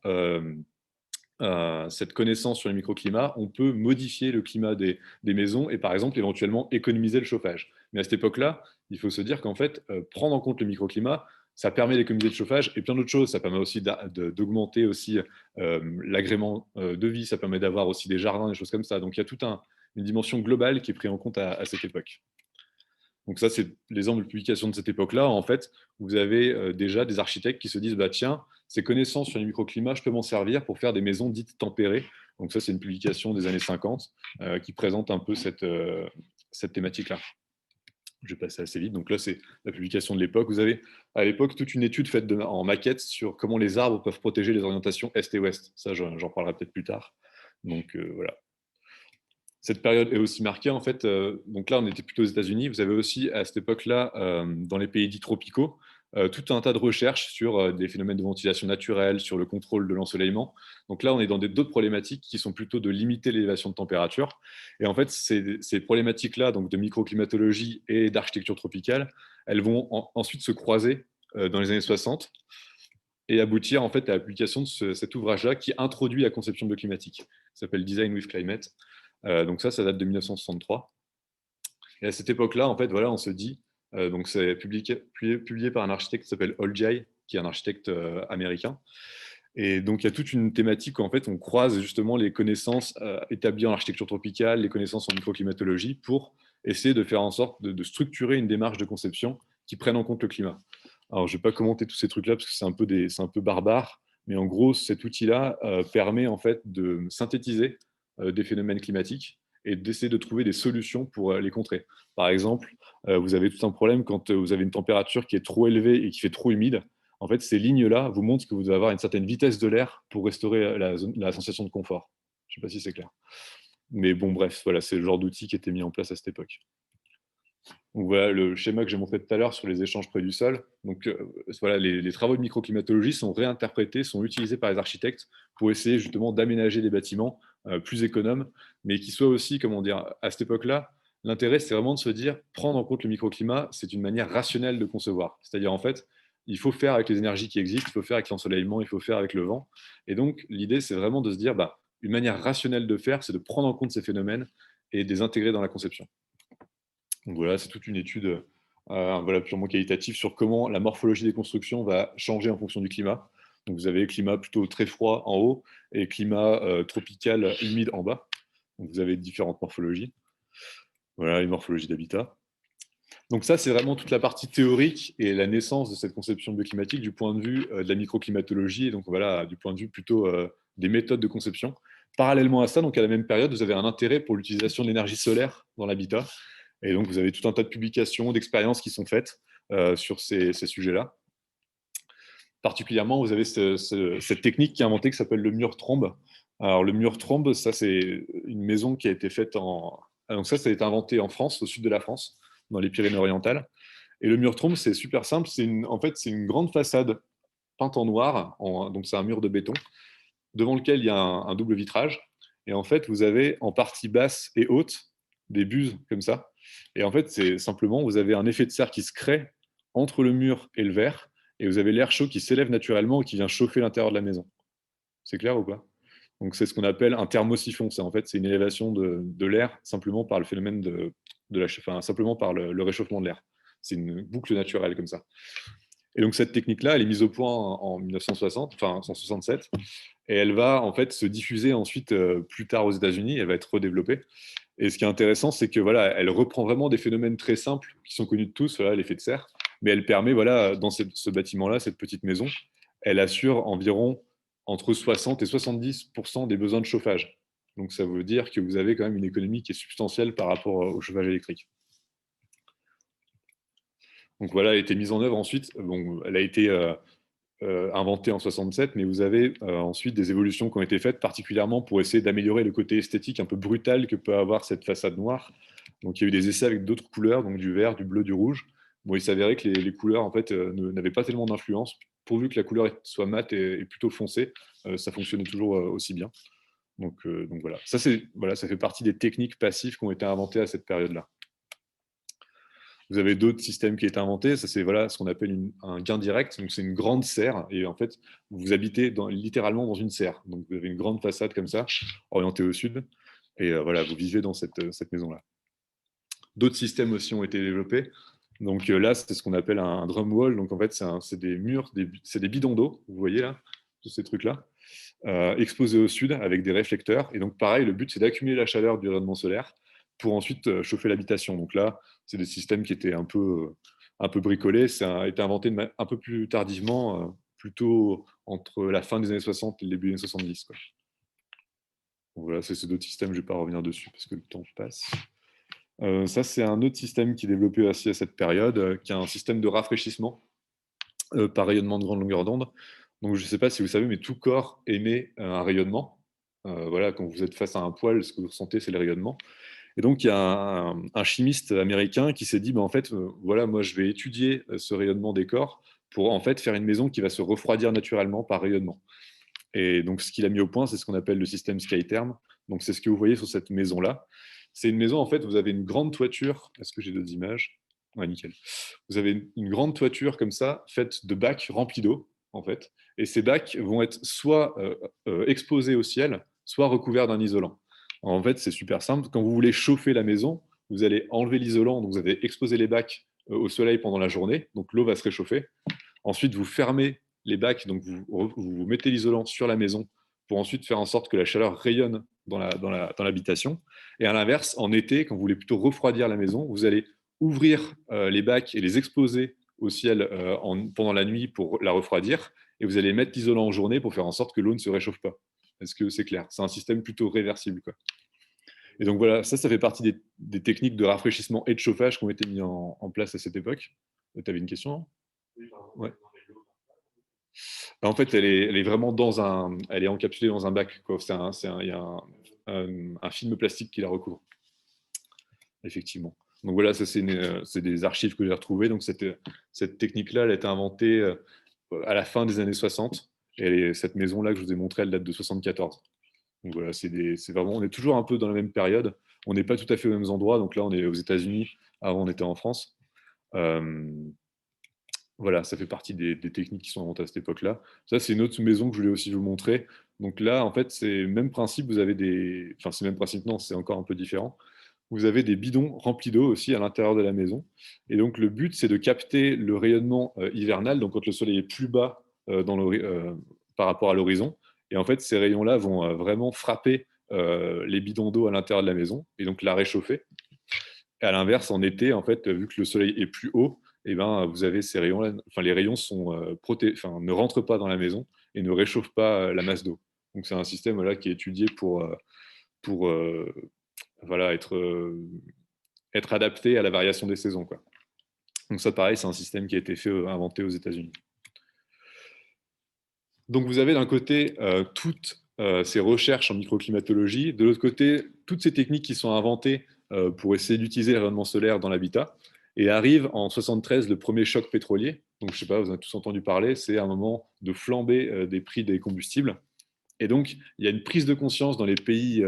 cette connaissance sur le microclimat, on peut modifier le climat des maisons et par exemple éventuellement économiser le chauffage. Mais à cette époque-là, il faut se dire qu'en fait, prendre en compte le microclimat, ça permet d'économiser le chauffage et plein d'autres choses. Ça permet aussi d'augmenter aussi l'agrément de vie, ça permet d'avoir aussi des jardins, des choses comme ça. Donc il y a toute une dimension globale qui est prise en compte à cette époque. Donc ça, c'est l'exemple de publication de cette époque-là. En fait, vous avez déjà des architectes qui se disent, bah, tiens, ces connaissances sur les microclimats, je peux m'en servir pour faire des maisons dites tempérées. Donc ça, c'est une publication des années 50 qui présente un peu cette thématique-là. Je vais passer assez vite. Donc là, c'est la publication de l'époque. Vous avez à l'époque toute une étude faite en maquette sur comment les arbres peuvent protéger les orientations est et ouest. Ça, j'en parlerai peut-être plus tard. Donc voilà. Cette période est aussi marquée, en fait, donc là, on était plutôt aux États-Unis. Vous avez aussi, à cette époque-là, dans les pays dits tropicaux, tout un tas de recherches sur des phénomènes de ventilation naturelle, sur le contrôle de l'ensoleillement. Donc là, on est dans d'autres problématiques qui sont plutôt de limiter l'élévation de température. Et en fait, ces problématiques-là, donc de microclimatologie et d'architecture tropicale, elles vont ensuite se croiser dans les années 60 et aboutir en fait à la publication de cet ouvrage-là qui introduit la conception bioclimatique. Ça s'appelle Design with Climate. Donc ça date de 1963. Et à cette époque-là, en fait, voilà, on se dit, Donc, c'est publié par un architecte qui s'appelle Olcay, qui est un architecte américain. Et donc, il y a toute une thématique où en fait, on croise justement les connaissances établies en architecture tropicale, les connaissances en microclimatologie, pour essayer de faire en sorte de structurer une démarche de conception qui prenne en compte le climat. Alors, je ne vais pas commenter tous ces trucs-là parce que c'est un peu barbare, mais en gros, cet outil-là permet en fait de synthétiser des phénomènes climatiques et d'essayer de trouver des solutions pour les contrer. Par exemple, vous avez tout un problème quand vous avez une température qui est trop élevée et qui fait trop humide. En fait, ces lignes-là vous montrent que vous devez avoir une certaine vitesse de l'air pour restaurer la sensation de confort. Je ne sais pas si c'est clair. Mais bon, bref, voilà, c'est le genre d'outil qui était mis en place à cette époque. Donc voilà le schéma que j'ai montré tout à l'heure sur les échanges près du sol. Donc voilà, les travaux de microclimatologie sont réinterprétés, sont utilisés par les architectes pour essayer justement d'aménager des bâtiments plus économes, mais qui soient aussi, comment dire, à cette époque-là, l'intérêt c'est vraiment de se dire, prendre en compte le microclimat, c'est une manière rationnelle de concevoir. C'est-à-dire en fait, il faut faire avec les énergies qui existent, il faut faire avec l'ensoleillement, il faut faire avec le vent. Et donc l'idée c'est vraiment de se dire, bah, une manière rationnelle de faire, c'est de prendre en compte ces phénomènes et de les intégrer dans la conception. Donc voilà, c'est toute une étude voilà, purement qualitative sur comment la morphologie des constructions va changer en fonction du climat. Donc vous avez climat plutôt très froid en haut et climat tropical humide en bas. Donc vous avez différentes morphologies. Voilà, les morphologies d'habitat. Donc ça, c'est vraiment toute la partie théorique et la naissance de cette conception bioclimatique du point de vue de la microclimatologie, et donc voilà, du point de vue plutôt des méthodes de conception. Parallèlement à ça, donc à la même période, vous avez un intérêt pour l'utilisation de l'énergie solaire dans l'habitat. Et donc, vous avez tout un tas de publications, d'expériences qui sont faites sur ces sujets-là. Particulièrement, vous avez cette technique qui est inventée qui s'appelle le mur trombe. Alors, le mur trombe, ça, c'est une maison qui a été faite en. Donc, ça a été inventé en France, au sud de la France, dans les Pyrénées-Orientales. Et le mur trombe, c'est super simple. En fait, c'est une grande façade peinte en noir. Donc, c'est un mur de béton devant lequel il y a un double vitrage. Et en fait, vous avez en partie basse et haute des buses comme ça. Et en fait, c'est simplement, vous avez un effet de serre qui se crée entre le mur et le verre, et vous avez l'air chaud qui s'élève naturellement et qui vient chauffer l'intérieur de la maison. C'est clair ou pas? Donc, c'est ce qu'on appelle un thermosiphon. C'est en fait, c'est une élévation de l'air simplement par le phénomène enfin, simplement par le réchauffement de l'air. C'est une boucle naturelle comme ça. Et donc, cette technique-là, elle est mise au point en 1960, enfin 167, et elle va en fait se diffuser ensuite plus tard aux États-Unis. Elle va être redéveloppée. Et ce qui est intéressant, c'est que voilà, elle reprend vraiment des phénomènes très simples qui sont connus de tous, voilà, l'effet de serre, mais elle permet, voilà, dans ce bâtiment-là, cette petite maison, elle assure environ entre 60 et 70% des besoins de chauffage. Donc ça veut dire que vous avez quand même une économie qui est substantielle par rapport au chauffage électrique. Donc voilà, elle a été mise en œuvre ensuite. Bon, elle a été inventée en 67, mais vous avez ensuite des évolutions qui ont été faites, particulièrement pour essayer d'améliorer le côté esthétique un peu brutal que peut avoir cette façade noire. Donc il y a eu des essais avec d'autres couleurs, donc du vert, du bleu, du rouge. Bon, il s'avérait que les couleurs en fait n'avaient pas tellement d'influence. Pourvu que la couleur soit mate et plutôt foncée, ça fonctionnait toujours aussi bien. Donc voilà, ça fait partie des techniques passives qui ont été inventées à cette période-là. Vous avez d'autres systèmes qui ont été inventés. Ça, c'est voilà, ce qu'on appelle un gain direct. Donc, c'est une grande serre. Et en fait, vous habitez littéralement dans une serre. Donc, vous avez une grande façade comme ça, orientée au sud. Et voilà, vous vivez dans cette maison-là. D'autres systèmes aussi ont été développés. Donc là, c'est ce qu'on appelle un drum wall. Donc, en fait, c'est des murs, c'est des bidons d'eau, vous voyez là, tous ces trucs-là, exposés au sud avec des réflecteurs. Et donc, pareil, le but, c'est d'accumuler la chaleur du rayonnement solaire pour ensuite chauffer l'habitation. Donc là, c'est des systèmes qui étaient un peu bricolés. Ça a été inventé un peu plus tardivement, plutôt entre la fin des années 60 et le début des années 70. Quoi. Donc voilà, c'est d'autres systèmes, je ne vais pas revenir dessus parce que le temps passe. Ça, c'est un autre système qui est développé aussi à cette période, qui est un système de rafraîchissement par rayonnement de grande longueur d'onde. Donc, je ne sais pas si vous savez, mais tout corps émet un rayonnement. Voilà, quand vous êtes face à un poêle, ce que vous ressentez, c'est le rayonnement. Et donc, il y a un chimiste américain qui s'est dit, en fait, voilà, moi, je vais étudier ce rayonnement des corps pour en fait faire une maison qui va se refroidir naturellement par rayonnement. Et donc, ce qu'il a mis au point, c'est ce qu'on appelle le système SkyTherm. Donc, c'est ce que vous voyez sur cette maison-là. C'est une maison, en fait, vous avez une grande toiture. Est-ce que j'ai d'autres images? Ouais, nickel. Vous avez une grande toiture comme ça, faite de bacs remplis d'eau, en fait. Et ces bacs vont être soit exposés au ciel, soit recouverts d'un isolant. En fait, c'est super simple. Quand vous voulez chauffer la maison, vous allez enlever l'isolant, donc vous allez exposer les bacs au soleil pendant la journée, donc l'eau va se réchauffer. Ensuite, vous fermez les bacs, donc vous mettez l'isolant sur la maison pour ensuite faire en sorte que la chaleur rayonne dans l'habitation. Et à l'inverse, en été, quand vous voulez plutôt refroidir la maison, vous allez ouvrir les bacs et les exposer au ciel pendant la nuit pour la refroidir, et vous allez mettre l'isolant en journée pour faire en sorte que l'eau ne se réchauffe pas. Est-ce que c'est clair? C'est un système plutôt réversible, quoi. Et donc voilà, ça fait partie des techniques de rafraîchissement et de chauffage qui ont été mis en place à cette époque. Tu avais une question, hein? Ouais. En fait, elle est vraiment elle est encapsulée dans un bac, quoi. Il y a un film plastique qui la recouvre, effectivement. Donc voilà, ça c'est des archives que j'ai retrouvées. Donc cette technique-là, elle a été inventée à la fin des années 60. Et cette maison-là que je vous ai montrée, elle date de 74. Donc voilà, c'est vraiment, on est toujours un peu dans la même période. On n'est pas tout à fait aux mêmes endroits. Donc là, on est aux États-Unis. Avant, on était en France. Euh, voilà, ça fait partie des techniques qui sont inventées à cette époque-là. Ça, c'est une autre maison que je voulais aussi vous montrer. Donc là, en fait, c'est le même principe. Vous avez des... Enfin, c'est le même principe, non, c'est encore un peu différent. Vous avez des bidons remplis d'eau aussi à l'intérieur de la maison. Et donc, le but, c'est de capter le rayonnement hivernal, donc quand le soleil est plus bas par rapport à l'horizon. Et en fait, ces rayons-là vont vraiment frapper les bidons d'eau à l'intérieur de la maison et donc la réchauffer. Et à l'inverse, en été, en fait, vu que le soleil est plus haut, eh ben, vous avez ces rayons-là. Enfin, les rayons sont ne rentrent pas dans la maison et ne réchauffent pas la masse d'eau. Donc, c'est un système voilà, qui est étudié pour voilà, être adapté à la variation des saisons, quoi. Donc, ça, pareil, c'est un système qui a été inventé aux États-Unis. Donc, vous avez d'un côté toutes ces recherches en microclimatologie, de l'autre côté, toutes ces techniques qui sont inventées pour essayer d'utiliser le rayonnement solaire dans l'habitat. Et arrive en 73 le premier choc pétrolier. Donc, je ne sais pas, vous en avez tous entendu parler, c'est un moment de flambée des prix des combustibles. Et donc, il y a une prise de conscience dans les pays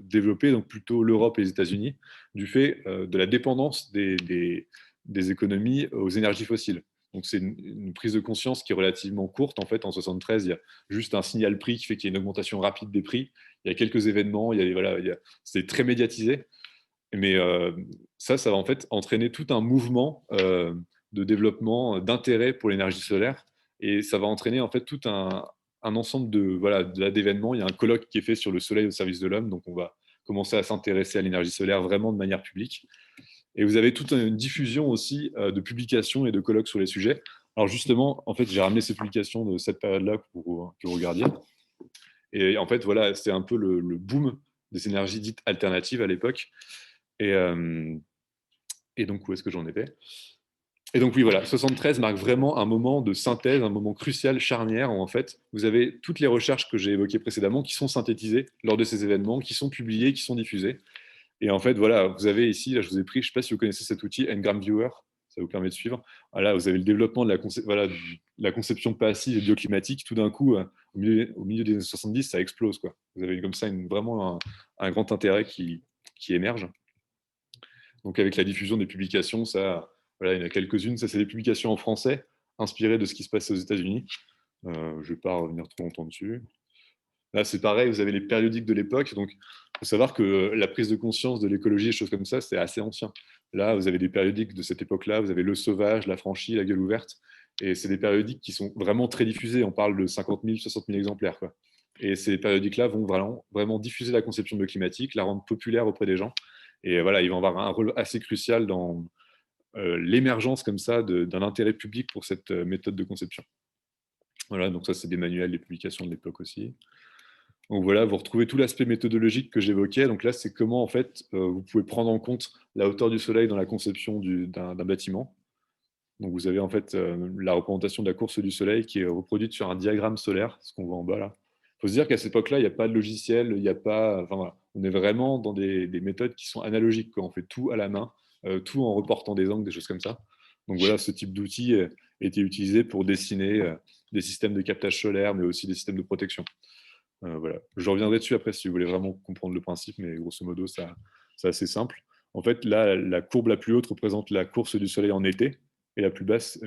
développés, donc plutôt l'Europe et les États-Unis, du fait de la dépendance des économies aux énergies fossiles. Donc, c'est une prise de conscience qui est relativement courte. En fait, en 73, il y a juste un signal prix qui fait qu'il y a une augmentation rapide des prix. Il y a quelques événements, c'est très médiatisé. Mais ça va en fait entraîner tout un mouvement de développement d'intérêt pour l'énergie solaire. Et ça va entraîner en fait tout un ensemble d'événements. Il y a un colloque qui est fait sur le soleil au service de l'homme. Donc, on va commencer à s'intéresser à l'énergie solaire vraiment de manière publique. Et vous avez toute une diffusion aussi de publications et de colloques sur les sujets. Alors justement, en fait, j'ai ramené ces publications de cette période-là pour que vous regardiez. Et en fait, voilà, c'est un peu le boom des énergies dites alternatives à l'époque. Et, et donc, où est-ce que j'en étais? Et donc, oui, voilà, 73 marque vraiment un moment de synthèse, un moment crucial, charnière, où en fait, vous avez toutes les recherches que j'ai évoquées précédemment qui sont synthétisées lors de ces événements, qui sont publiées, qui sont diffusées. Et en fait, voilà, vous avez ici, là, je vous ai pris, je ne sais pas si vous connaissez cet outil, Ngram Viewer, ça vous permet de suivre. Voilà, vous avez le développement de de la conception passive et bioclimatique. Tout d'un coup, au milieu des années 70, ça explose, quoi. Vous avez comme ça vraiment un grand intérêt qui émerge. Donc, avec la diffusion des publications, ça, voilà, il y en a quelques-unes. Ça, c'est des publications en français, inspirées de ce qui se passe aux États-Unis. Je ne vais pas revenir trop longtemps dessus. Là, c'est pareil, vous avez les périodiques de l'époque. Donc, il faut savoir que la prise de conscience de l'écologie, des choses comme ça, c'est assez ancien. Là, vous avez des périodiques de cette époque-là. Vous avez Le Sauvage, La Franchie, La Gueule Ouverte. Et c'est des périodiques qui sont vraiment très diffusés. On parle de 50 000, 60 000 exemplaires, quoi. Et ces périodiques-là vont vraiment diffuser la conception de climatique, la rendre populaire auprès des gens. Et voilà, ils vont avoir un rôle assez crucial dans l'émergence comme ça d'un intérêt public pour cette méthode de conception. Voilà, donc ça, c'est des manuels, des publications de l'époque aussi. Donc voilà, vous retrouvez tout l'aspect méthodologique que j'évoquais. Donc là, c'est comment en fait vous pouvez prendre en compte la hauteur du soleil dans la conception d'un bâtiment. Donc vous avez en fait la représentation de la course du soleil qui est reproduite sur un diagramme solaire, ce qu'on voit en bas là. Il faut se dire qu'à cette époque-là, il n'y a pas de logiciel, il n'y a pas. Enfin voilà, on est vraiment dans des méthodes qui sont analogiques, quoi. On fait tout à la main, tout en reportant des angles, des choses comme ça. Donc voilà, ce type d'outil a été utilisé pour dessiner des systèmes de captage solaire, mais aussi des systèmes de protection. Voilà. Je reviendrai dessus après si vous voulez vraiment comprendre le principe, mais grosso modo, c'est assez simple. En fait, là, la courbe la plus haute représente la course du soleil en été et la plus basse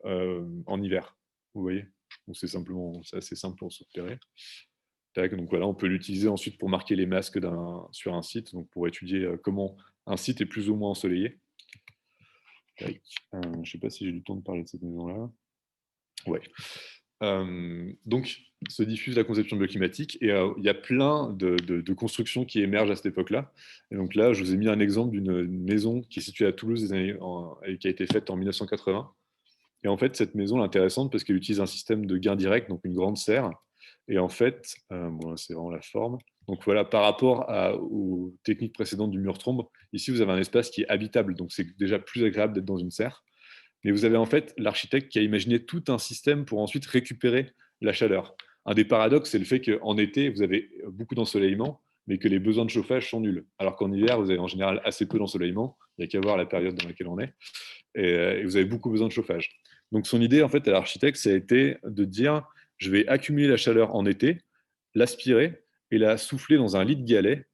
en hiver. Vous voyez? Donc c'est assez simple pour se repérer. Tac, donc voilà, on peut l'utiliser ensuite pour marquer les masques sur un site, donc pour étudier comment un site est plus ou moins ensoleillé. Tac. Je ne sais pas si j'ai du temps de parler de cette maison-là. Ouais. Donc, se diffuse la conception bioclimatique et il y a plein de constructions qui émergent à cette époque-là. Et donc là, je vous ai mis un exemple d'une maison qui est située à Toulouse et qui a été faite en 1980. Et en fait, cette maison est intéressante parce qu'elle utilise un système de gain direct, donc une grande serre. Et en fait, bon, c'est vraiment la forme. Donc voilà, par rapport aux techniques précédentes du mur trombe, ici vous avez un espace qui est habitable, donc c'est déjà plus agréable d'être dans une serre. Mais vous avez en fait l'architecte qui a imaginé tout un système pour ensuite récupérer la chaleur. Un des paradoxes, c'est le fait qu'en été, vous avez beaucoup d'ensoleillement, mais que les besoins de chauffage sont nuls. Alors qu'en hiver, vous avez en général assez peu d'ensoleillement. Il n'y a qu'à voir la période dans laquelle on est. Et vous avez beaucoup besoin de chauffage. Donc son idée, en fait, à l'architecte, ça a été de dire, je vais accumuler la chaleur en été, l'aspirer et la souffler dans un lit de galet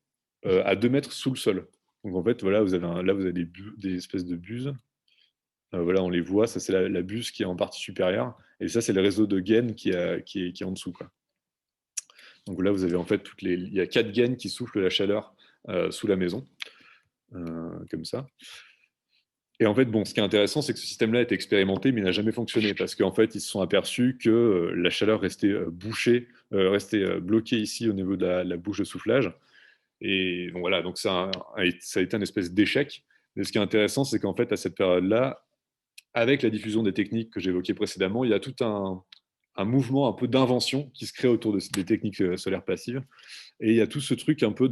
à 2 mètres sous le sol. Donc en fait, voilà, là, vous avez des espèces de buses. Voilà, on les voit, ça c'est la buse qui est en partie supérieure, et ça c'est le réseau de gaines qui est en dessous, quoi. Donc là, vous avez en fait il y a 4 gaines qui soufflent la chaleur sous la maison, comme ça. Et en fait, bon, ce qui est intéressant, c'est que ce système-là a été expérimenté, mais il n'a jamais fonctionné, parce qu'en fait, ils se sont aperçus que la chaleur restait bouchée, restait bloquée ici au niveau de la bouche de soufflage. Et donc voilà, donc ça a été un espèce d'échec. Mais ce qui est intéressant, c'est qu'en fait, à cette période-là, avec la diffusion des techniques que j'évoquais précédemment, il y a tout un mouvement un peu d'invention qui se crée autour des techniques solaires passives. Et il y a tout ce truc un peu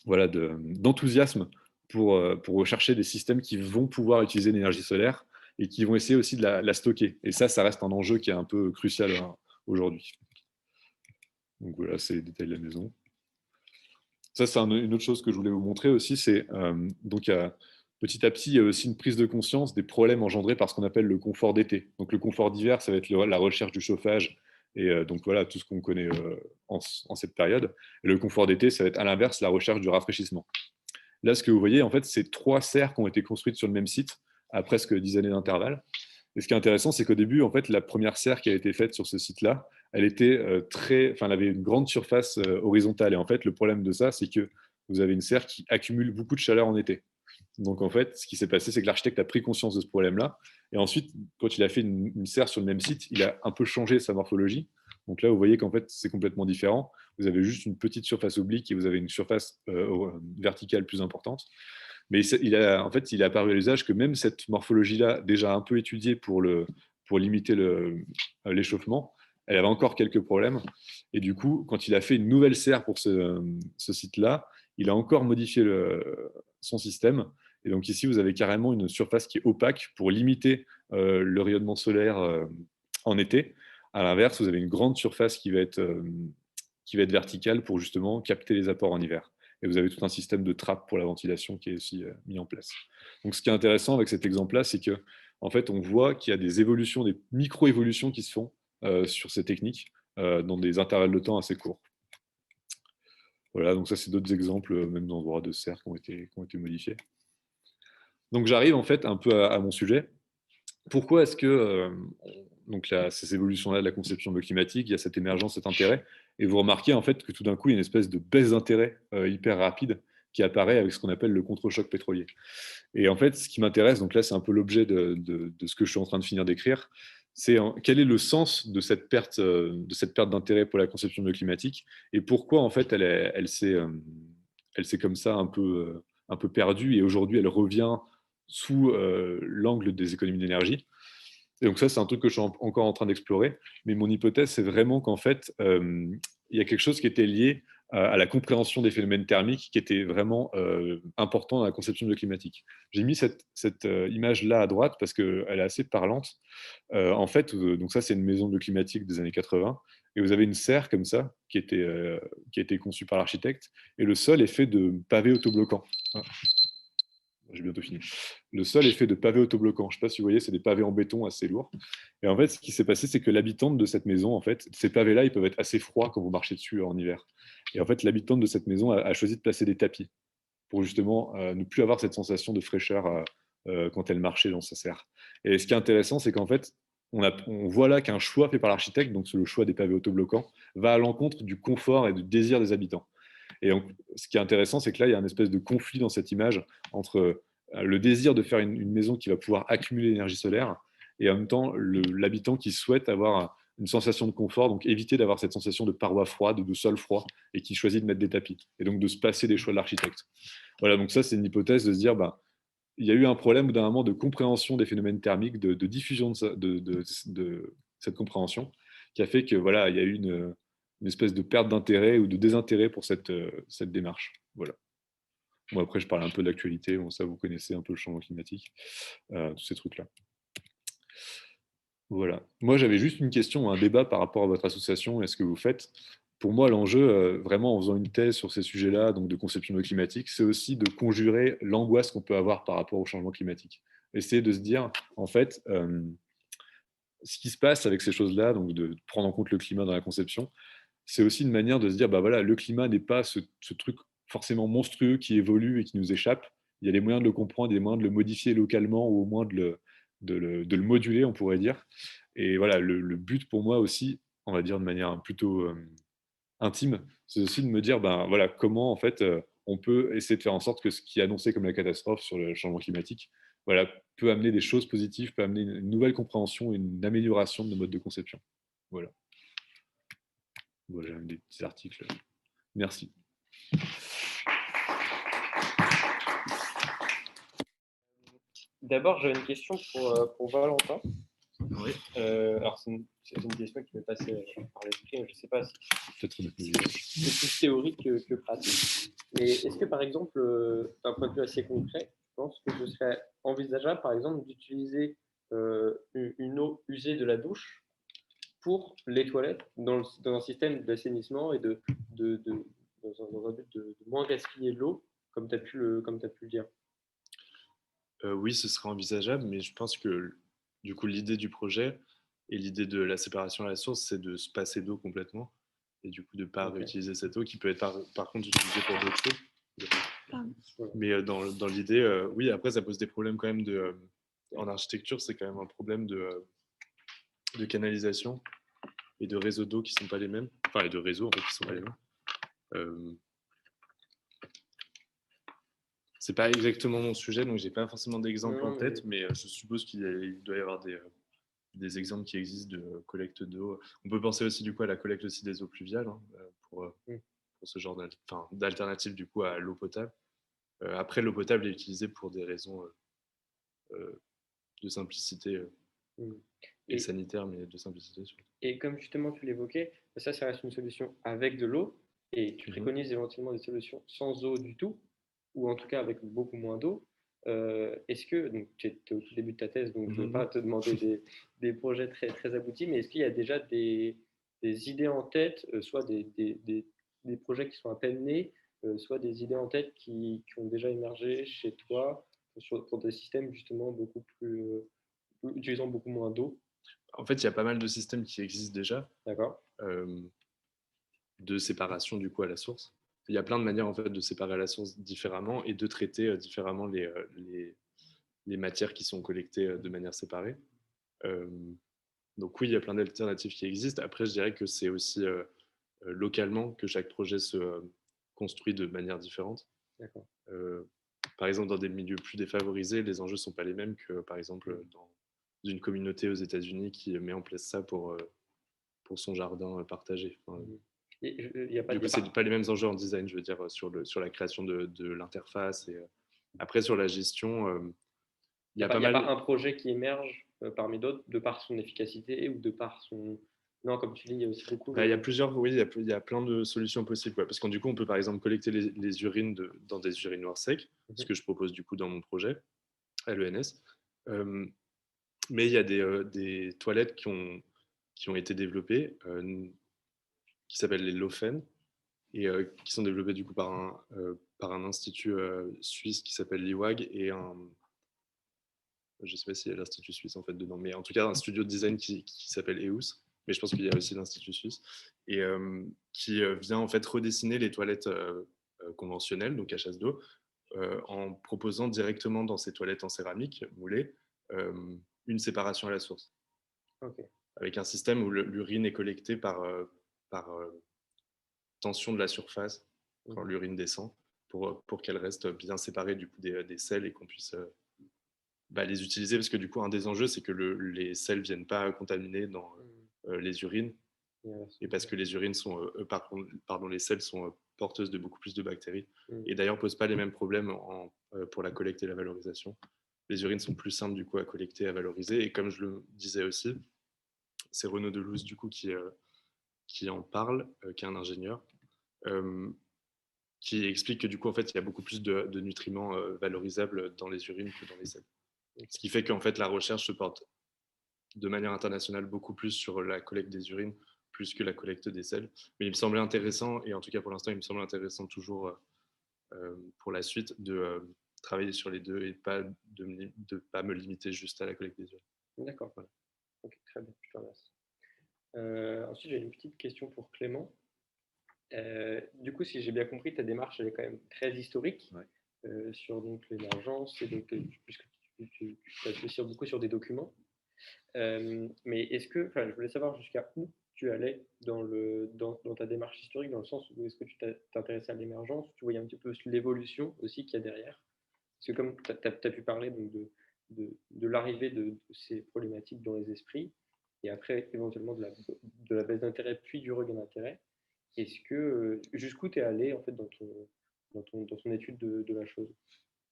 voilà, d'enthousiasme pour rechercher des systèmes qui vont pouvoir utiliser l'énergie solaire et qui vont essayer aussi de la stocker. Et ça reste un enjeu qui est un peu crucial aujourd'hui. Donc voilà, c'est les détails de la maison. Ça, c'est une autre chose que je voulais vous montrer aussi, c'est donc petit à petit, il y a aussi une prise de conscience des problèmes engendrés par ce qu'on appelle le confort d'été. Donc le confort d'hiver, ça va être la recherche du chauffage, et donc voilà, tout ce qu'on connaît en cette période. Et le confort d'été, ça va être à l'inverse, la recherche du rafraîchissement. Là, ce que vous voyez, en fait, c'est 3 serres qui ont été construites sur le même site, à presque 10 années d'intervalle. Et ce qui est intéressant, c'est qu'au début, en fait, la première serre qui a été faite sur ce site-là, elle était elle avait une grande surface horizontale. Et en fait, le problème de ça, c'est que vous avez une serre qui accumule beaucoup de chaleur en été. Donc en fait, ce qui s'est passé, c'est que l'architecte a pris conscience de ce problème-là. Et ensuite, quand il a fait une serre sur le même site, il a un peu changé sa morphologie. Donc là, vous voyez qu'en fait, c'est complètement différent. Vous avez juste une petite surface oblique et vous avez une surface verticale plus importante. Mais en fait, il est apparu à l'usage que même cette morphologie-là, déjà un peu étudiée pour limiter l'échauffement, elle avait encore quelques problèmes. Et du coup, quand il a fait une nouvelle serre pour ce site-là, il a encore modifié son système. Et donc ici, vous avez carrément une surface qui est opaque pour limiter le rayonnement solaire en été. À l'inverse, vous avez une grande surface qui va être verticale pour justement capter les apports en hiver. Et vous avez tout un système de trappe pour la ventilation qui est aussi mis en place. Donc ce qui est intéressant avec cet exemple-là, c'est que en fait, on voit qu'il y a des évolutions, des micro-évolutions qui se font sur ces techniques dans des intervalles de temps assez courts. Voilà, donc ça c'est d'autres exemples, même d'endroits de serre qui ont été modifiés. Donc j'arrive en fait un peu à mon sujet. Pourquoi est-ce que donc ces évolutions-là de la conception bioclimatique, il y a cette émergence, cet intérêt, et vous remarquez en fait que tout d'un coup, il y a une espèce de baisse d'intérêt hyper rapide qui apparaît avec ce qu'on appelle le contre-choc pétrolier. Et en fait, ce qui m'intéresse, donc là, c'est un peu l'objet de ce que je suis en train de finir d'écrire, c'est quel est le sens de cette perte d'intérêt pour la conception bioclimatique et pourquoi en fait elle s'est comme ça un peu perdue et aujourd'hui elle revient sous l'angle des économies d'énergie. Et donc ça, c'est un truc que je suis encore en train d'explorer. Mais mon hypothèse, c'est vraiment qu'en fait, il y a quelque chose qui était lié à la compréhension des phénomènes thermiques qui était vraiment important dans la conception bioclimatique. J'ai mis cette image-là à droite parce qu'elle est assez parlante. En fait, donc ça, c'est une maison bioclimatique des années 80. Et vous avez une serre comme ça qui a été conçue par l'architecte. Et le sol est fait de pavés autobloquants. J'ai bientôt fini. Le sol est fait de pavés autobloquants. Je ne sais pas si vous voyez, c'est des pavés en béton assez lourds. Et en fait, ce qui s'est passé, c'est que l'habitante de cette maison, en fait, ces pavés-là, ils peuvent être assez froids quand vous marchez dessus en hiver. Et en fait, l'habitante de cette maison a choisi de placer des tapis pour justement ne plus avoir cette sensation de fraîcheur quand elle marchait dans sa serre. Et ce qui est intéressant, c'est qu'en fait, on voit là qu'un choix fait par l'architecte, donc c'est le choix des pavés autobloquants, va à l'encontre du confort et du désir des habitants. Et donc, ce qui est intéressant, c'est que là, il y a une espèce de conflit dans cette image entre le désir de faire une maison qui va pouvoir accumuler l'énergie solaire, et en même temps l'habitant qui souhaite avoir une sensation de confort, donc éviter d'avoir cette sensation de paroi froide, de sol froid, et qui choisit de mettre des tapis, et donc de se passer des choix de l'architecte. Voilà, donc ça c'est une hypothèse de se dire, bah, il y a eu un problème d'un moment de compréhension des phénomènes thermiques, de diffusion de cette compréhension, qui a fait que voilà, il y a eu une espèce de perte d'intérêt ou de désintérêt pour cette démarche. Voilà. Bon, après, je parle un peu de l'actualité. Bon, ça, vous connaissez un peu le changement climatique, tous ces trucs-là. Voilà. Moi, j'avais juste une question, un débat par rapport à votre association et ce que vous faites. Pour moi, l'enjeu, vraiment, en faisant une thèse sur ces sujets-là, donc de conception de climatique, c'est aussi de conjurer l'angoisse qu'on peut avoir par rapport au changement climatique. Essayer de se dire, en fait, ce qui se passe avec ces choses-là, donc de prendre en compte le climat dans la conception, c'est aussi une manière de se dire, bah voilà, le climat n'est pas ce truc forcément monstrueux qui évolue et qui nous échappe. Il y a des moyens de le comprendre, il y a des moyens de le modifier localement ou au moins de le moduler, on pourrait dire. Et voilà, le but pour moi aussi, on va dire de manière plutôt intime, c'est aussi de me dire, ben voilà, comment en fait on peut essayer de faire en sorte que ce qui est annoncé comme la catastrophe sur le changement climatique, voilà, peut amener des choses positives, peut amener une nouvelle compréhension, une amélioration de nos modes de conception. Voilà. Bon, j'ai des petits articles. Merci. D'abord, j'avais une question pour Valentin. Oui. Alors, c'est une question qui m'est passée par l'esprit, je ne sais pas si Peut-être c'est plus théorique que pratique. Mais est-ce que, par exemple, d'un point de vue assez concret, je pense que ce serait envisageable, par exemple, d'utiliser une eau usée de la douche pour les toilettes dans un système d'assainissement et dans un but de moins gaspiller l'eau, comme tu as pu le dire. Oui, ce serait envisageable, mais je pense que du coup, l'idée du projet et l'idée de la séparation à la source, c'est de se passer d'eau complètement et du coup de ne pas réutiliser cette eau qui peut être par contre utilisée pour d'autres choses. Mais dans l'idée, oui, après, ça pose des problèmes quand même en architecture, c'est quand même un problème de canalisation et de réseaux d'eau qui ne sont pas les mêmes, enfin, et de réseaux en fait, qui ne sont pas les mêmes. C'est pas exactement mon sujet, donc j'ai pas forcément d'exemple en tête, mais je suppose qu'il doit y avoir des exemples qui existent de collecte d'eau. On peut penser aussi du coup à la collecte aussi des eaux pluviales pour ce genre d'alternative du coup à l'eau potable. Après, l'eau potable est utilisée pour des raisons de simplicité et sanitaire, mais de simplicité surtout. Et comme justement tu l'évoquais, ça reste une solution avec de l'eau, et tu préconises éventuellement des solutions sans eau du tout, ou en tout cas avec beaucoup moins d'eau. Est-ce que, donc tu es au tout début de ta thèse, donc je ne vais pas te demander des projets très, très aboutis, mais est-ce qu'il y a déjà des idées en tête, soit des projets qui sont à peine nés, soit des idées en tête qui ont déjà émergé chez toi pour des systèmes justement beaucoup plus, utilisant beaucoup moins d'eau? En fait, il y a pas mal de systèmes qui existent déjà. D'accord. De séparation du coup à la source. Il y a plein de manières en fait de séparer à la source différemment et de traiter différemment les matières qui sont collectées de manière séparée. Donc oui, il y a plein d'alternatives qui existent. Après, je dirais que c'est aussi localement que chaque projet se construit de manière différente. Par exemple, dans des milieux plus défavorisés, les enjeux ne sont pas les mêmes que, par exemple, dans une communauté aux États-Unis qui met en place ça pour son jardin partagé. Enfin, du coup, ce n'est pas les mêmes enjeux en design, je veux dire, sur la création de l'interface. Et, après, sur la gestion, il n'y a pas un projet qui émerge parmi d'autres de par son efficacité ou de par son... Non, comme tu dis, il y a aussi beaucoup... Il y a plusieurs, oui, il y a plein de solutions possibles. Ouais, parce que du coup, on peut par exemple collecter les urines dans des urinoirs secs, ce que je propose du coup dans mon projet à l'ENS. Mais il y a des toilettes qui ont été développées, qui s'appellent les Lofen, et qui sont développées du coup par un institut suisse qui s'appelle l'IWAG et je ne sais pas s'il y a l'Institut suisse en fait dedans, mais en tout cas un studio de design qui s'appelle EUS, mais je pense qu'il y a aussi l'Institut suisse, et qui vient en fait redessiner les toilettes conventionnelles, donc à chasse d'eau, en proposant directement dans ces toilettes en céramique moulée une séparation à la source. Avec un système où l'urine est collectée par tension de la surface quand l'urine descend. pour qu'elles restent bien séparées du coup des sels et qu'on puisse les utiliser, parce que du coup, un des enjeux, c'est que les sels ne viennent pas contaminer dans les urines, et parce que les urines sont, pardon, les sels sont porteuses de beaucoup plus de bactéries, et d'ailleurs ne posent pas les mêmes problèmes pour la collecte et la valorisation. Les urines sont plus simples du coup à collecter et à valoriser, et comme je le disais aussi, c'est Renaud Delouze du coup qui en parle, qui est un ingénieur, qui explique que du coup en fait il y a beaucoup plus de nutriments valorisables dans les urines que dans les sels. Ce qui fait qu'en fait la recherche se porte de manière internationale beaucoup plus sur la collecte des urines plus que la collecte des sels. Mais il me semblait intéressant, et en tout cas pour l'instant il me semble intéressant toujours pour la suite de travailler sur les deux et pas de pas me limiter juste à la collecte des urines. D'accord. Voilà. Ok, très bien, je te remercie. Ensuite, j'ai une petite question pour Clément. Du coup, si j'ai bien compris, ta démarche elle est quand même très historique sur donc l'émergence, et donc puisque tu t'appuies sur beaucoup sur des documents. Mais est-ce que, enfin, je voulais savoir jusqu'à où tu allais dans ta démarche historique, dans le sens où est-ce que tu t'intéressais à l'émergence, tu voyais un petit peu l'évolution aussi qu'il y a derrière. Parce que comme tu as pu parler donc, de l'arrivée de ces problématiques dans les esprits, et après éventuellement de la baisse d'intérêt, puis du regain d'intérêt, est-ce que jusqu'où tu es allé en fait dans ton étude de la chose?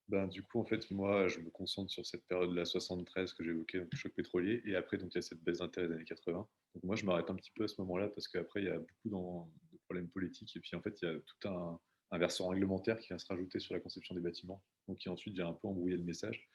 Ben, du coup, en fait, moi, je me concentre sur cette période-là 73 que j'évoquais, donc le choc pétrolier, et après, donc, il y a cette baisse d'intérêt des années 80. Donc, moi, je m'arrête un petit peu à ce moment-là parce qu'après, il y a beaucoup de problèmes politiques, et puis en fait, il y a tout un versant réglementaire qui vient se rajouter sur la conception des bâtiments, donc qui ensuite vient un peu embrouiller le message.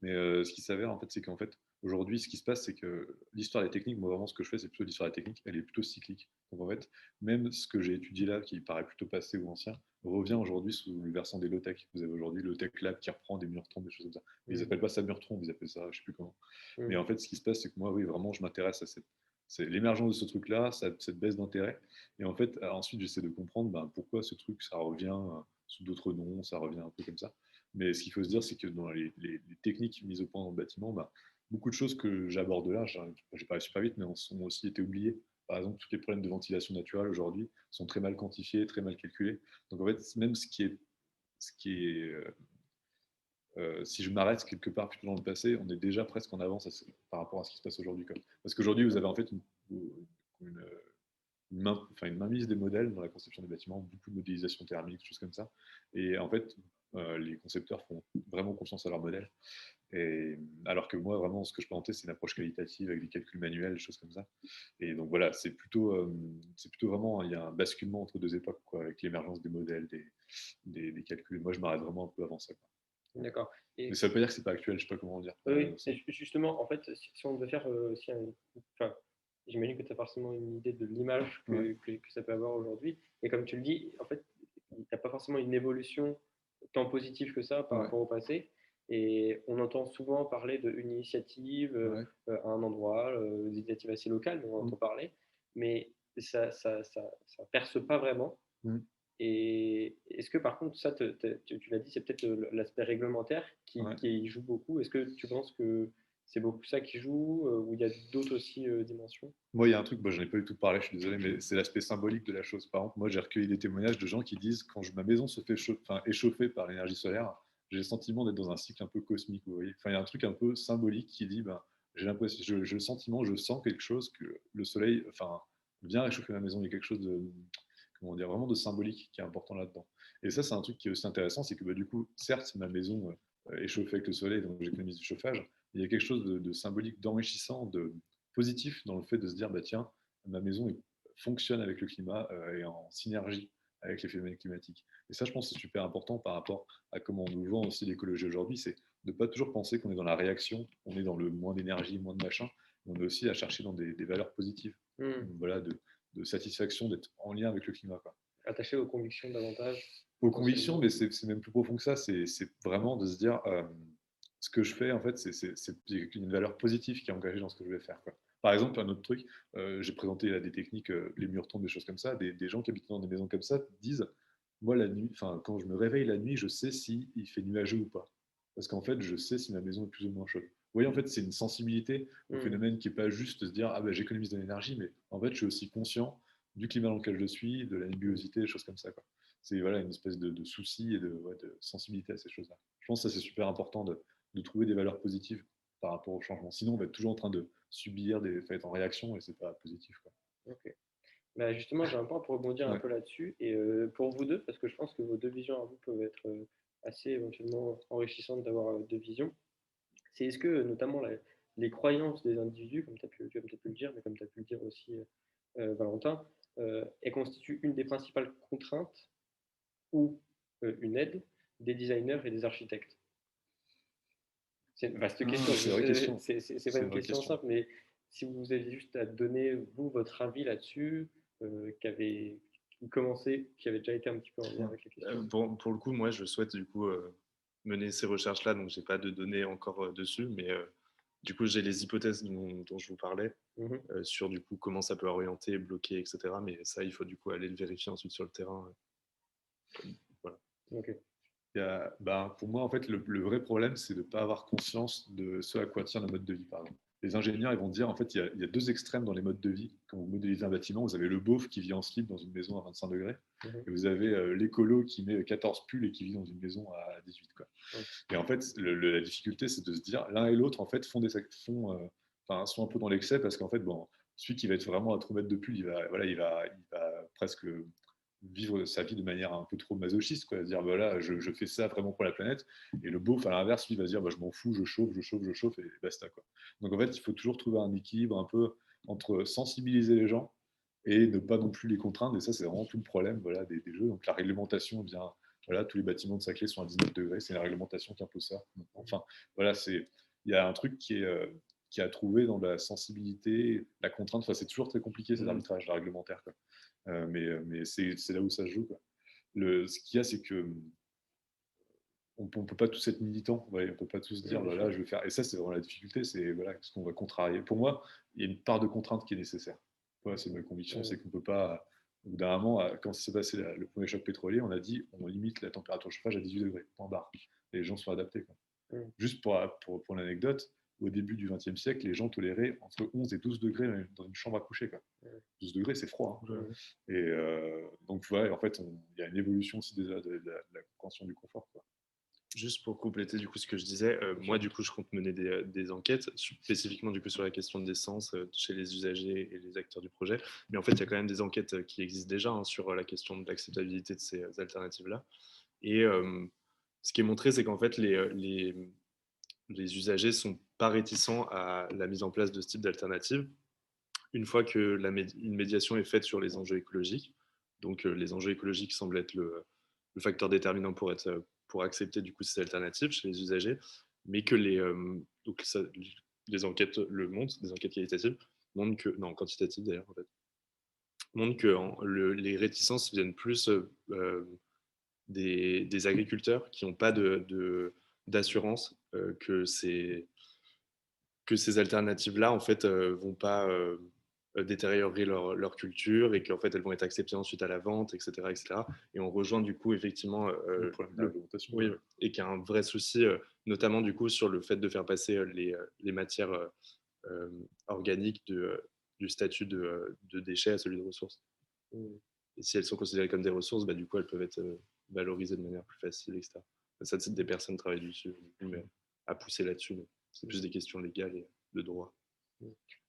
Mais ce qui s'avère, en fait, c'est qu'en fait, aujourd'hui, ce qui se passe, c'est que l'histoire des techniques, moi, vraiment, ce que je fais, c'est plutôt l'histoire des techniques, elle est plutôt cyclique. Donc, en fait, même ce que j'ai étudié là, qui paraît plutôt passé ou ancien, revient aujourd'hui sous le versant des low-tech. Vous avez aujourd'hui le Tech Lab qui reprend des murs tombes, des choses comme ça. Mais ils appellent pas ça mur tombe, ils appellent ça, je sais plus comment. Mais en fait, ce qui se passe, c'est que moi, oui, vraiment, je m'intéresse à c'est l'émergence de ce truc-là, cette baisse d'intérêt. Et en fait, ensuite, j'essaie de comprendre pourquoi ce truc, ça revient sous d'autres noms, ça revient un peu comme ça. Mais ce qu'il faut se dire, c'est que dans les techniques mises au point dans le bâtiment, beaucoup de choses que j'aborde là, j'ai parlé super vite, mais ont aussi été oubliées. Par exemple, tous les problèmes de ventilation naturelle aujourd'hui sont très mal quantifiés, très mal calculés. Donc en fait, même si je m'arrête quelque part plutôt dans le passé, on est déjà presque en avance par rapport à ce qui se passe aujourd'hui. Parce qu'aujourd'hui, vous avez en fait une mainmise des modèles dans la conception des bâtiments, beaucoup de modélisation thermique, des choses comme ça. Et en fait, les concepteurs font vraiment confiance à leurs modèles. Et, alors que moi, vraiment, ce que je présentais, c'est une approche qualitative avec des calculs manuels, des choses comme ça. Et donc voilà, c'est plutôt vraiment, il y a un basculement entre deux époques, quoi, avec l'émergence des modèles, des calculs. Moi, je m'arrête vraiment un peu avant ça, quoi. D'accord. Mais ça veut pas dire que c'est pas actuel, je sais pas comment dire. Oui, c'est justement, en fait, si on devait faire, enfin, j'imagine que tu as forcément une idée de l'image que ça peut avoir aujourd'hui. Et comme tu le dis, en fait, il n'y a pas forcément une évolution tant positive que ça par rapport au passé. Et on entend souvent parler d'une initiative à un endroit, des initiatives assez locales, mais on entend parler. Mais ça perce pas vraiment. Et est-ce que par contre, ça, tu l'as dit, c'est peut-être l'aspect réglementaire qui joue beaucoup. Est-ce que tu penses que c'est beaucoup ça qui joue, ou il y a d'autres aussi dimensions? Moi, il y a un truc, je n'ai pas du tout parlé, je suis désolé, mais c'est l'aspect symbolique de la chose. Par exemple, moi, j'ai recueilli des témoignages de gens qui disent quand ma maison se fait échauffer par l'énergie solaire, j'ai le sentiment d'être dans un cycle un peu cosmique. Vous voyez, il y a un truc un peu symbolique qui dit j'ai l'impression, j'ai le sentiment, je sens quelque chose que le soleil, vient réchauffer ma maison. Il y a quelque chose de, comment dire, vraiment de symbolique qui est important là-dedans. Et ça, c'est un truc qui est aussi intéressant, c'est que du coup, certes, ma maison est chauffée avec le soleil, donc j'économise du chauffage. Il y a quelque chose de symbolique, d'enrichissant, de positif dans le fait de se dire tiens, ma maison fonctionne avec le climat et en synergie avec les phénomènes climatiques. Et ça, je pense, c'est super important par rapport à comment on nous vend aussi l'écologie aujourd'hui, c'est de ne pas toujours penser qu'on est dans la réaction, on est dans le moins d'énergie, moins de machin, mais on est aussi à chercher dans des valeurs positives. Voilà, de satisfaction d'être en lien avec le climat. Attaché aux convictions davantage. Aux convictions, mais c'est même plus profond que ça, c'est vraiment de se dire ce que je fais, en fait, c'est une valeur positive qui est engagée dans ce que je vais faire. Par exemple, un autre truc, j'ai présenté là, des techniques, les murs tombent, des choses comme ça, des gens qui habitent dans des maisons comme ça disent, moi, la nuit, quand je me réveille la nuit, je sais si il fait nuageux ou pas. Parce qu'en fait, je sais si ma maison est plus ou moins chaude. Vous voyez, en fait, c'est une sensibilité au phénomène qui n'est pas juste de se dire, j'économise de l'énergie, mais en fait, je suis aussi conscient du climat dans lequel je suis, de la nébulosité, des choses comme ça. c'est voilà, une espèce de souci et de sensibilité à ces choses-là. Je pense que ça, c'est super important de trouver des valeurs positives par rapport au changement. Sinon, on va être toujours en train de subir, être en réaction et c'est pas positif, quoi. Ok. Bah, justement, j'ai un point pour rebondir un peu là-dessus. Et pour vous deux, parce que je pense que vos deux visions à vous peuvent être assez éventuellement enrichissantes d'avoir deux visions, c'est est-ce que notamment les croyances des individus, comme tu as pu le dire, mais comme tu as pu le dire aussi, Valentin, elles constituent une des principales contraintes ou une aide des designers et des architectes? C'est une vaste question. C'est une vraie question. C'est pas une question simple, mais si vous aviez juste à donner, vous, votre avis là-dessus, qui avait commencé, qui avait déjà été un petit peu en lien avec les questions. Pour le coup, moi, je souhaite du coup mener ces recherches-là, donc j'ai pas de données encore dessus, mais du coup, j'ai les hypothèses dont je vous parlais sur du coup comment ça peut orienter, bloquer, etc. Mais ça, il faut du coup aller le vérifier ensuite sur le terrain. Voilà. Ok. Pour moi, en fait, le vrai problème, c'est de ne pas avoir conscience de ce à quoi tient le mode de vie, par exemple. Les ingénieurs, ils vont dire, en fait, il y a deux extrêmes dans les modes de vie. Quand vous modélisez un bâtiment, vous avez le beauf qui vit en slip dans une maison à 25 degrés, et vous avez l'écolo qui met 14 pulls et qui vit dans une maison à 18, quoi. Et en fait, la difficulté, c'est de se dire, l'un et l'autre, en fait, sont un peu dans l'excès, parce qu'en fait, bon, celui qui va être vraiment à trop mètres de pull, il va presque vivre sa vie de manière un peu trop masochiste, quoi, dire voilà, je fais ça vraiment pour la planète, et le beauf à l'inverse, lui va se dire je m'en fous, je chauffe et basta, quoi. Donc en fait, il faut toujours trouver un équilibre un peu entre sensibiliser les gens et ne pas non plus les contraindre, et ça c'est vraiment tout le problème, voilà, des jeux. Donc la réglementation, eh bien voilà, tous les bâtiments de Saclay sont à 19 degrés, c'est la réglementation qui impose ça. Enfin voilà, il y a un truc qui est à trouver dans la sensibilité, la contrainte. Enfin, c'est toujours très compliqué ces arbitrages réglementaires, quoi. Mais c'est là où ça se joue, quoi. Ce qu'il y a, c'est que on ne peut pas tous être militants, ouais, on ne peut pas tous dire voilà, je vais faire. Et ça, c'est vraiment la difficulté, c'est voilà, ce qu'on va contrarier. Pour moi, il y a une part de contrainte qui est nécessaire. Ouais, c'est ma conviction, c'est qu'on ne peut pas. Au bout d'un moment, quand s'est passé le premier choc pétrolier, on a dit on limite la température de chauffage à 18 degrés, point barre. Et les gens sont adaptés, quoi. Juste pour l'anecdote, au début du XXe siècle, les gens toléraient entre 11 et 12 degrés dans une chambre à coucher, quoi. 12 degrés, c'est froid, hein. Et donc, voilà, en fait, il y a une évolution aussi de la compréhension du confort, quoi. Juste pour compléter du coup ce que je disais, moi du coup je compte mener des enquêtes spécifiquement du coup sur la question de l'essence chez les usagers et les acteurs du projet. Mais en fait il y a quand même des enquêtes qui existent déjà hein, sur la question de l'acceptabilité de ces alternatives-là. Et ce qui est montré, c'est qu'en fait les usagers sont pas réticents à la mise en place de ce type d'alternative une fois que une médiation est faite sur les enjeux écologiques. Donc les enjeux écologiques semblent être le facteur déterminant pour accepter du coup ces alternatives chez les usagers, mais que les enquêtes le montrent, des enquêtes qualitatives montrent que, non, quantitatives d'ailleurs en fait, montrent que les réticences viennent plus des agriculteurs qui n'ont pas d'assurance que ces alternatives-là, en fait, vont pas détériorer leur culture et qu'en fait, elles vont être acceptées ensuite à la vente, etc. etc. Et on rejoint du coup, effectivement, le problème de la réglementation. Oui, et qu'il y a un vrai souci, notamment du coup, sur le fait de faire passer les matières organiques du statut de déchets à celui de ressources. Et si elles sont considérées comme des ressources, bah, du coup, elles peuvent être valorisées de manière plus facile, etc. Ça, c'est des personnes qui travaillent dessus, mais à pousser là-dessus. C'est plus des questions légales et de droit.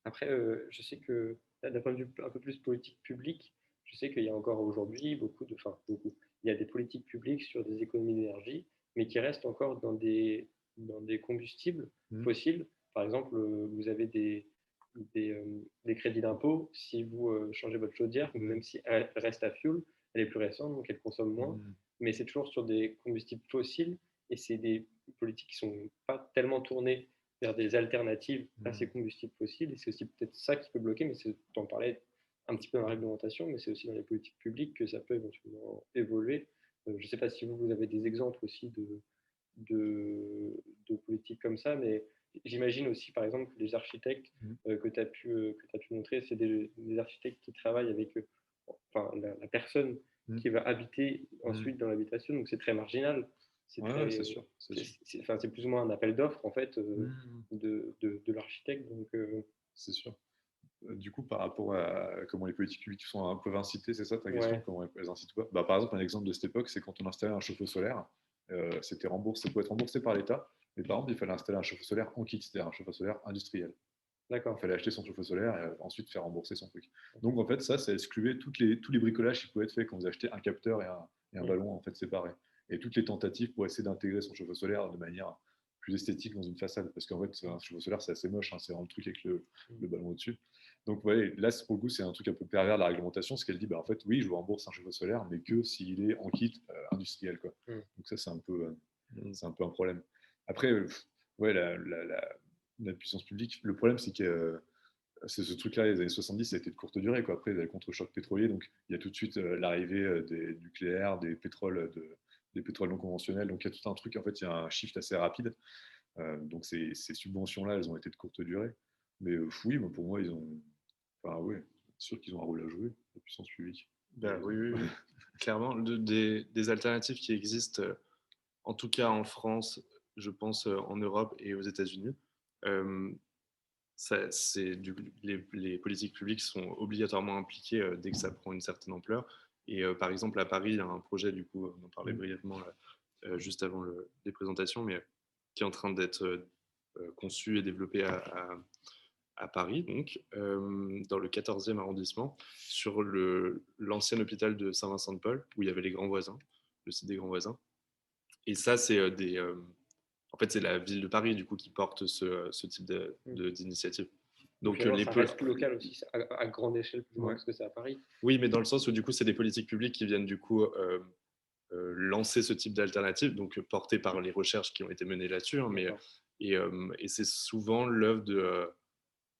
Après, je sais que d'un point de vue un peu plus politique publique, je sais qu'il y a encore aujourd'hui beaucoup, il y a des politiques publiques sur des économies d'énergie, mais qui restent encore dans des combustibles fossiles. Par exemple, vous avez des crédits d'impôt si vous changez votre chaudière, même si elle reste à fuel, elle est plus récente, donc elle consomme moins, mais c'est toujours sur des combustibles fossiles, et c'est des politiques qui ne sont pas tellement tournées vers des alternatives à ces combustibles fossiles. Et c'est aussi peut-être ça qui peut bloquer, mais tu en parlais un petit peu dans la réglementation, mais c'est aussi dans les politiques publiques que ça peut éventuellement évoluer. Je ne sais pas si vous avez des exemples aussi de politiques comme ça, mais j'imagine aussi, par exemple, que les architectes que tu as pu montrer, c'est des architectes qui travaillent avec la personne qui va habiter ensuite dans l'habitation, donc c'est très marginal. C'est sûr. C'est plus ou moins un appel d'offres en fait de l'architecte. Donc c'est sûr. Du coup, par rapport à comment les politiques publiques peuvent inciter, c'est ça ta question, comment elles incitent ou pas? Bah, par exemple, un exemple de cette époque, c'est quand on installait un chauffe-eau solaire, c'était remboursé, pour être remboursé par l'État, mais par exemple, il fallait installer un chauffe-eau solaire en kit, c'est-à-dire un chauffe-eau solaire industriel. D'accord. Il fallait acheter son chauffe-eau solaire et ensuite faire rembourser son truc. Donc en fait, ça excluait tous les bricolages qui pouvaient être faits quand vous achetez un capteur et un ballon en fait séparés. Et toutes les tentatives pour essayer d'intégrer son chauffe-eau solaire de manière plus esthétique dans une façade. Parce qu'en fait, un chauffe-eau solaire, c'est assez moche, hein, c'est vraiment le truc avec le ballon au-dessus. Donc ouais, là, pour le coup, c'est un truc un peu pervers de la réglementation, c'est qu'elle dit, bah, en fait, oui, je vous rembourse un chauffe-eau solaire, mais que s'il est en kit industriel. Quoi. Donc ça, c'est un peu un problème. Après, ouais, la puissance publique, le problème, c'est que c'est ce truc-là, les années 70, ça a été de courte durée. Quoi. Après, il y a le contre-choc pétrolier, donc il y a tout de suite l'arrivée des nucléaires, des pétroles non conventionnels. Donc il y a tout un truc, en fait, il y a un shift assez rapide. Donc ces subventions-là, elles ont été de courte durée. Mais oui, pour moi, ils ont. Enfin, oui, c'est sûr qu'ils ont un rôle à jouer, la puissance publique. Ben, oui. Clairement, des alternatives qui existent, en tout cas en France, je pense en Europe et aux États-Unis. Les politiques publiques sont obligatoirement impliquées dès que ça prend une certaine ampleur. Et par exemple, à Paris, il y a un projet, du coup, on en parlait brièvement juste avant les présentations, mais qui est en train d'être conçu et développé à Paris, donc, dans le 14e arrondissement, sur l'ancien hôpital de Saint-Vincent-de-Paul, où il y avait les Grands Voisins, le site des Grands Voisins. Et ça, c'est en fait, c'est la ville de Paris, du coup, qui porte ce type d'initiative. Donc, ça reste local aussi, à grande échelle, plus ou moins, parce que c'est à Paris. Oui, mais dans le sens où, du coup, c'est des politiques publiques qui viennent, du coup, lancer ce type d'alternative, donc portées par les recherches qui ont été menées là-dessus. Hein, et c'est souvent l'œuvre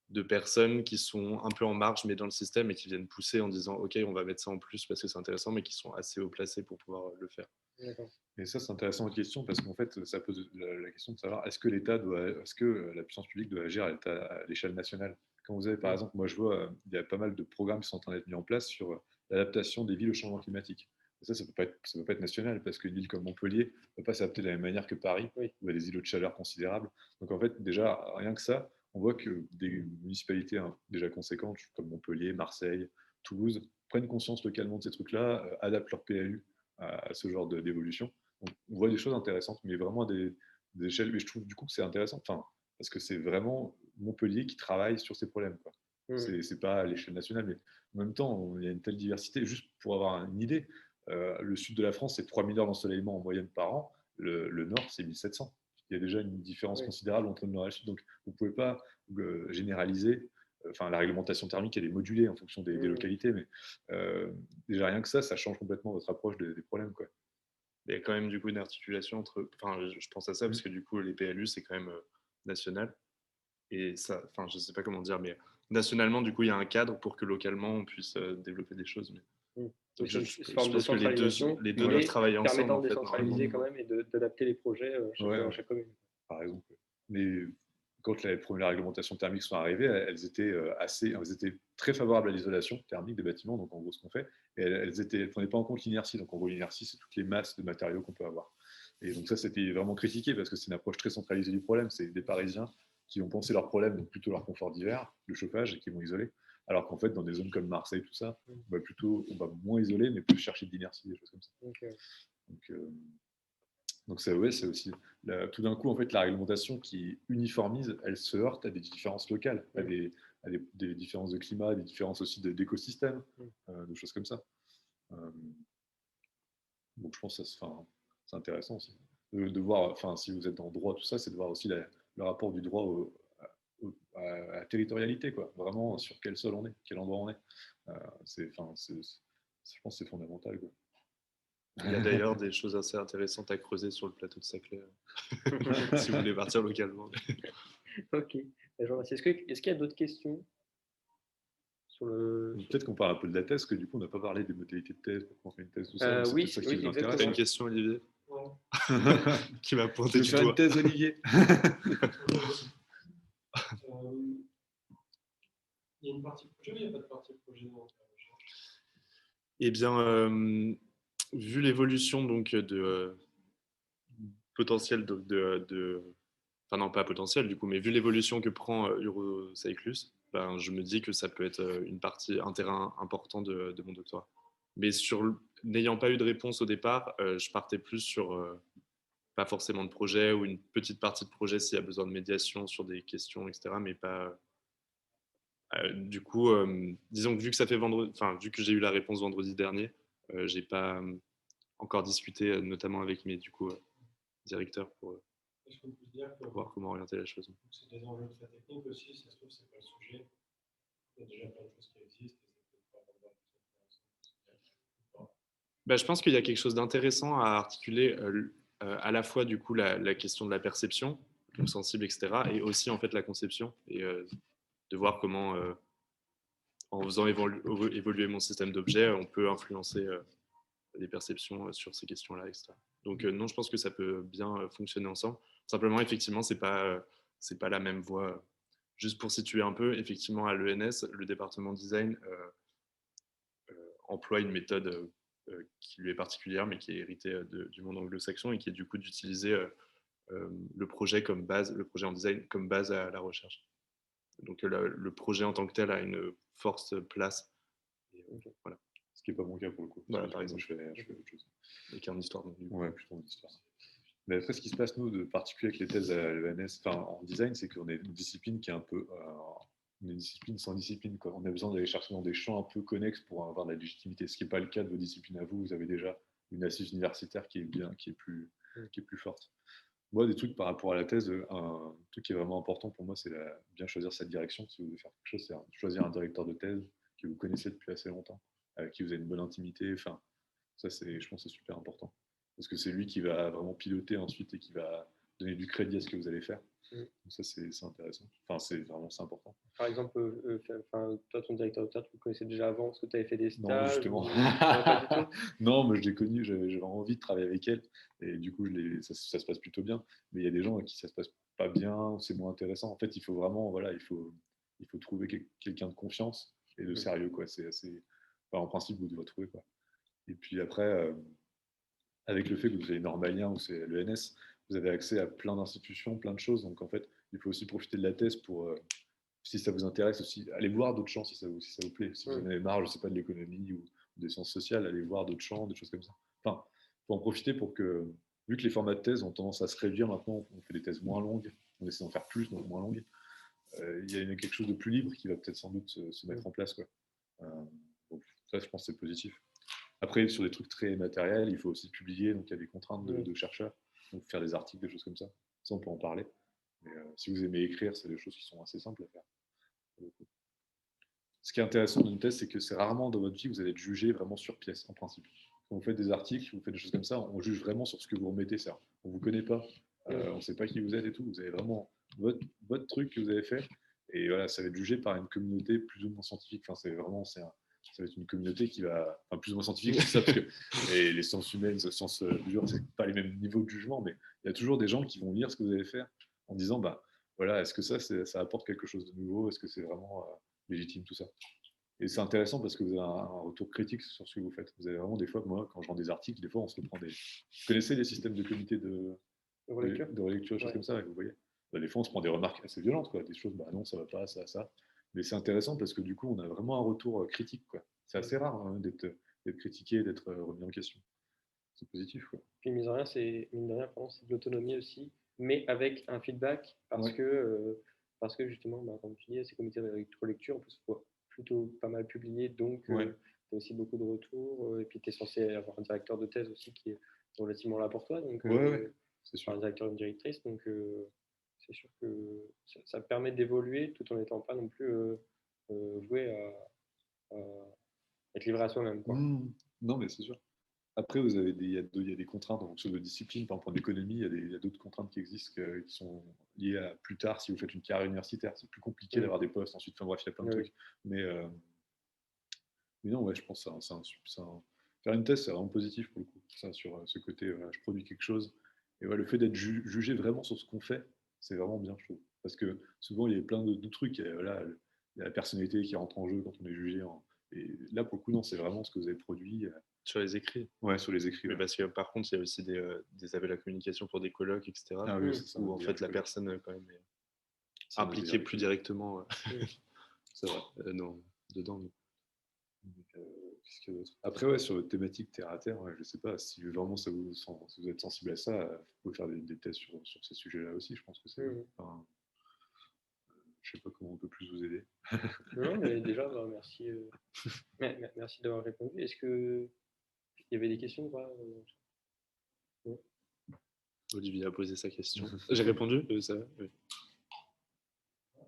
de personnes qui sont un peu en marge, mais dans le système, et qui viennent pousser en disant « Ok, on va mettre ça en plus parce que c'est intéressant », mais qui sont assez haut placés pour pouvoir le faire. Et ça, c'est intéressant votre question, parce qu'en fait, ça pose la question de savoir est-ce que la puissance publique doit agir à l'échelle nationale. Quand vous avez, par exemple, moi je vois, il y a pas mal de programmes qui sont en train d'être mis en place sur l'adaptation des villes au changement climatique. Et ça ne peut pas être national, parce qu'une ville comme Montpellier ne peut pas s'adapter de la même manière que Paris, où il y a des îlots de chaleur considérables. Donc en fait, déjà, rien que ça, on voit que des municipalités déjà conséquentes, comme Montpellier, Marseille, Toulouse, prennent conscience localement de ces trucs-là, adaptent leur PLU à ce genre d'évolution. Donc, on voit des choses intéressantes, mais vraiment à des échelles. Mais je trouve du coup que c'est intéressant, parce que c'est vraiment Montpellier qui travaille sur ces problèmes. Quoi. C'est pas à l'échelle nationale, mais en même temps, il y a une telle diversité. Juste pour avoir une idée, le sud de la France, c'est 3000 heures d'ensoleillement en moyenne par an. Le nord, c'est 1700. Il y a déjà une différence considérable entre le nord et le sud. Donc, vous ne pouvez pas généraliser. Enfin, la réglementation thermique, elle est modulée en fonction des localités, mais déjà rien que ça change complètement votre approche des problèmes. Quoi. Il y a quand même du coup une articulation entre. Enfin, je pense à ça parce que du coup, les PLU, c'est quand même national. Et ça, enfin, je sais pas comment dire, mais nationalement, du coup, il y a un cadre pour que localement, on puisse développer des choses. Mais... Donc, je pense que les deux doivent travailler ensemble. Permettant de décentraliser quand même et d'adapter les projets dans chaque commune. Par exemple. Mais quand les premières réglementations thermiques sont arrivées, elles étaient très favorables à l'isolation thermique des bâtiments, donc en gros ce qu'on fait, et elles ne prenaient pas en compte l'inertie. Donc en gros l'inertie, c'est toutes les masses de matériaux qu'on peut avoir. Et donc ça, c'était vraiment critiqué parce que c'est une approche très centralisée du problème. C'est des Parisiens qui vont penser leur problème, donc plutôt leur confort d'hiver, le chauffage, et qui vont isoler. Alors qu'en fait, dans des zones comme Marseille, tout ça, on va moins isoler, mais plus chercher de l'inertie, des choses comme ça. Donc c'est aussi tout d'un coup en fait la réglementation qui uniformise, elle se heurte à des différences locales, à des différences de climat, des différences aussi d'écosystèmes, de choses comme ça. Donc je pense que c'est intéressant aussi de voir, enfin si vous êtes dans le droit tout ça, c'est de voir aussi le rapport du droit à la territorialité, quoi. Vraiment sur quel sol on est, quel endroit on est. Je pense que c'est fondamental, quoi. Il y a d'ailleurs des choses assez intéressantes à creuser sur le plateau de Saclay, si vous voulez partir localement. Ok. Est-ce qu'il y a d'autres questions sur Peut-être qu'on parle un peu de la thèse, que du coup on n'a pas parlé des modalités de thèse, pourquoi on fait une thèse, tout ça. Oui, ça qui vous intéresse. T'as une question, Olivier, qui m'a pointé du doigt. Une thèse, Olivier. Il y a une partie projet ou il n'y a pas de partie projet dans la recherche? Eh bien, vu l'évolution donc de potentiel enfin non pas potentiel du coup, mais vu l'évolution que prend Eurocyclus, je me dis que ça peut être un terrain important de mon doctorat. Mais n'ayant pas eu de réponse au départ, je partais plus sur pas forcément de projet ou une petite partie de projet s'il y a besoin de médiation sur des questions, etc. Mais pas. Du coup, disons que vu que ça fait vu que j'ai eu la réponse vendredi dernier, j'ai pas encore discuté, notamment avec mes directeurs pour Est-ce qu'on peut se dire que voir comment orienter la chose. c'est des enjeux très techniques aussi, si ça se trouve, c'est pas le sujet. Il y a déjà plein de choses qui existent et c'est peut-être pas vraiment Je pense qu'il y a quelque chose d'intéressant à articuler à la fois du coup la question de la perception, donc sensible, etc., et aussi en fait la conception et de voir comment en faisant évoluer mon système d'objets, on peut influencer des perceptions sur ces questions-là, etc. Donc non, je pense que ça peut bien fonctionner ensemble. Simplement, effectivement, c'est pas la même voie. Juste pour situer un peu, effectivement, à l'ENS, le département design emploie une méthode qui lui est particulière, mais qui est héritée du monde anglo-saxon et qui est du coup d'utiliser le projet comme base, le projet en design comme base à la recherche. Donc le projet en tant que tel a une force place. Et, voilà. Ce qui n'est pas mon cas pour le coup. Voilà, par exemple. Je fais autre chose. Et qui est en histoire. Donc, ouais, plutôt en histoire. Mais après, ce qui se passe, nous, de particulier avec les thèses à l'ENS, en design, c'est qu'on est une discipline qui est un peu une discipline sans discipline, quoi. On a besoin d'aller chercher dans des champs un peu connexes pour avoir de la légitimité, ce qui n'est pas le cas de vos disciplines à vous. Vous avez déjà une assise universitaire qui est plus forte. Moi, des trucs par rapport à la thèse, un truc qui est vraiment important pour moi, c'est bien choisir cette direction. Si vous voulez faire quelque chose, c'est choisir un directeur de thèse que vous connaissez depuis assez longtemps, avec qui vous avez une bonne intimité. Enfin, ça, je pense que c'est super important. Parce que c'est lui qui va vraiment piloter ensuite et qui va donner du crédit à ce que vous allez faire. Donc ça, c'est intéressant. Enfin, c'est important. Par exemple, toi, ton directeur de thèse, tu le connaissais déjà avant parce que tu avais fait des stages? Non, justement. Pas du tout. Non, mais je l'ai connue, j'avais envie de travailler avec elle. Et du coup, ça se passe plutôt bien. Mais il y a des gens à qui ça se passe pas bien, c'est moins intéressant. En fait, il faut vraiment, voilà, il faut trouver quelqu'un de confiance et de sérieux, quoi. C'est assez. Enfin, en principe, vous devez trouver, quoi. Et puis après, avec le fait que vous avez Normalien ou c'est l'ENS, vous avez accès à plein d'institutions, plein de choses. Donc en fait, il faut aussi profiter de la thèse pour, si ça vous intéresse aussi, aller voir d'autres champs si ça vous plaît. Si vous en avez marre, je ne sais pas, de l'économie ou des sciences sociales, allez voir d'autres champs, des choses comme ça. Enfin, il faut en profiter pour que, vu que les formats de thèse ont tendance à se réduire maintenant, on fait des thèses moins longues, on essaie d'en faire plus, donc moins longues. Il y a quelque chose de plus libre qui va peut-être sans doute se mettre en place, quoi. Donc ça, je pense que c'est positif. Après, sur des trucs très matériels, il faut aussi publier, donc il y a des contraintes de chercheurs, donc faire des articles, des choses comme ça. Ça, on peut en parler. Mais si vous aimez écrire, c'est des choses qui sont assez simples à faire. Ce qui est intéressant dans une thèse, c'est que c'est rarement dans votre vie que vous allez être jugé vraiment sur pièce, en principe. Quand vous faites des articles, vous faites des choses comme ça, on juge vraiment sur ce que vous remettez. Ça. On ne vous connaît pas, on ne sait pas qui vous êtes et tout. Vous avez vraiment votre truc que vous avez fait. Et voilà, ça va être jugé par une communauté plus ou moins scientifique. Enfin, ça va être une communauté qui va, enfin, plus ou moins scientifique, c'est ça, parce que les sciences humaines, les sciences dures, c'est pas les mêmes niveaux de jugement, mais il y a toujours des gens qui vont lire ce que vous allez faire en disant, bah voilà, est-ce que ça apporte quelque chose de nouveau, est-ce que c'est vraiment légitime, tout ça. Et c'est intéressant parce que vous avez un retour critique sur ce que vous faites. Vous avez vraiment des fois, moi, quand je rends des articles, des fois, on se reprend des. Vous connaissez les systèmes de comité de relecture, des choses comme ça, vous voyez. Bah, des fois, on se prend des remarques assez violentes, quoi. Des choses, bah non, ça va pas, ça. Mais c'est intéressant parce que du coup, on a vraiment un retour critique, quoi. C'est assez rare d'être critiqué, d'être remis en question. C'est positif, quoi. Puis mine de rien, c'est de l'autonomie aussi, mais avec un feedback parce que justement, comme tu dis, ces comités de relecture, en plus, il faut plutôt pas mal publier, donc tu as aussi beaucoup de retours, et puis tu es censé avoir un directeur de thèse aussi qui est relativement là pour toi, donc c'est sûr. un directeur, une directrice, donc c'est sûr que ça permet d'évoluer tout en n'étant pas non plus voué à être livré à soi-même. Non, mais c'est sûr. Après, il y a des contraintes en fonction de discipline. Par exemple, en économie, il y a d'autres contraintes qui existent qui sont liées à plus tard si vous faites une carrière universitaire. C'est plus compliqué d'avoir des postes ensuite. Enfin bref, il y a plein de trucs. Mais non, ouais, je pense que faire une thèse, c'est vraiment positif pour le coup. Ça, sur ce côté, je produis quelque chose. Et le fait d'être jugé vraiment sur ce qu'on fait, c'est vraiment bien, je trouve. Parce que souvent, il y a plein de trucs. Il y a la personnalité qui rentre en jeu quand on est jugé. Et là, pour le coup, non, c'est vraiment ce que vous avez produit. Sur les écrits. Ouais, sur les écrits. Mais parce que par contre, il y a aussi des appels à communication pour des colloques, etc. Ah oui, c'est ça, où en fait la personne quand même est impliquée plus directement c'est vrai. Non, dedans, non. Qu'est-ce qu'il y a d'autre? Après, ouais, sur votre thématique terre à terre, ouais, je sais pas, si vraiment si vous êtes sensible à ça, vous pouvez faire des thèses sur ces sujets-là aussi, je pense que c'est. Enfin, je sais pas comment on peut plus vous aider. Non, mais déjà, bah, merci, merci d'avoir répondu. Est-ce qu'il y avait des questions ou pas? Non. Olivier a posé sa question. J'ai répondu? Ça va? Oui.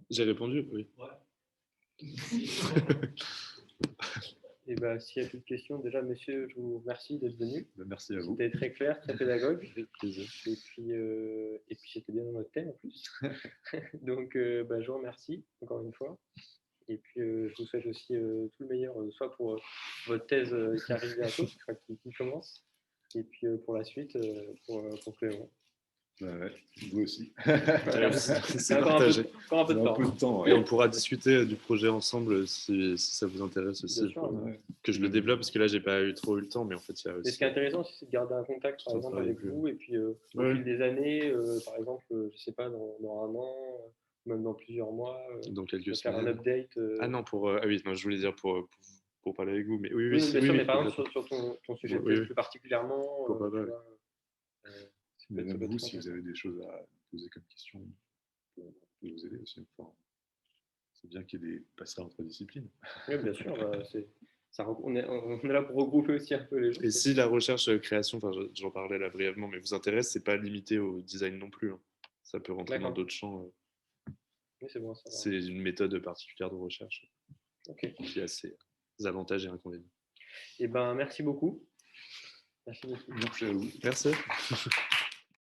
J'ai répondu? Oui. Et bah, s'il n'y a plus de questions, déjà, monsieur, je vous remercie d'être venu. Merci à vous. C'était très clair, très pédagogue. Avec plaisir. Et puis c'était bien dans notre thème en plus. Donc, bah, je vous remercie encore une fois. Et puis, je vous souhaite aussi tout le meilleur, soit pour votre thèse qui arrive bientôt, qui commence, et puis pour la suite, pour Clément. Ouais, vous aussi. C'est partagé. Encore un peu de temps. De temps, Et on pourra discuter du projet ensemble si ça vous intéresse aussi. Bien sûr, ouais. Que je le développe, parce que là, j'ai pas trop eu le temps, mais en fait, il y a aussi. Et ce qui est intéressant, c'est de garder un contact, par exemple, avec vous, et puis au fil des années, par exemple, je sais pas, dans un an, même dans plusieurs mois, dans quelques faire semaines. un update. Ah non, oui, non, je voulais dire pour parler avec vous, mais oui, bien sûr, mais par exemple, complètement. sur ton sujet de Oui, thèse plus particulièrement, Pourquoi pas, tu vois, Mais même peut être vous, si vous intéressant. avez des choses à poser comme question, on peut vous aider aussi. Enfin, c'est bien qu'il y ait des passerelles entre disciplines. Oui, bien sûr, bah, on est là pour regrouper aussi un peu les gens. Et si la recherche création, enfin, j'en parlais là brièvement, mais vous intéresse, c'est pas limité au design non plus. Hein. Ça peut rentrer dans d'autres champs. Oui, c'est bon, ça va. C'est une méthode particulière de recherche qui a ses avantages et inconvénients. Et ben, merci beaucoup. Merci beaucoup. Merci à vous. Merci.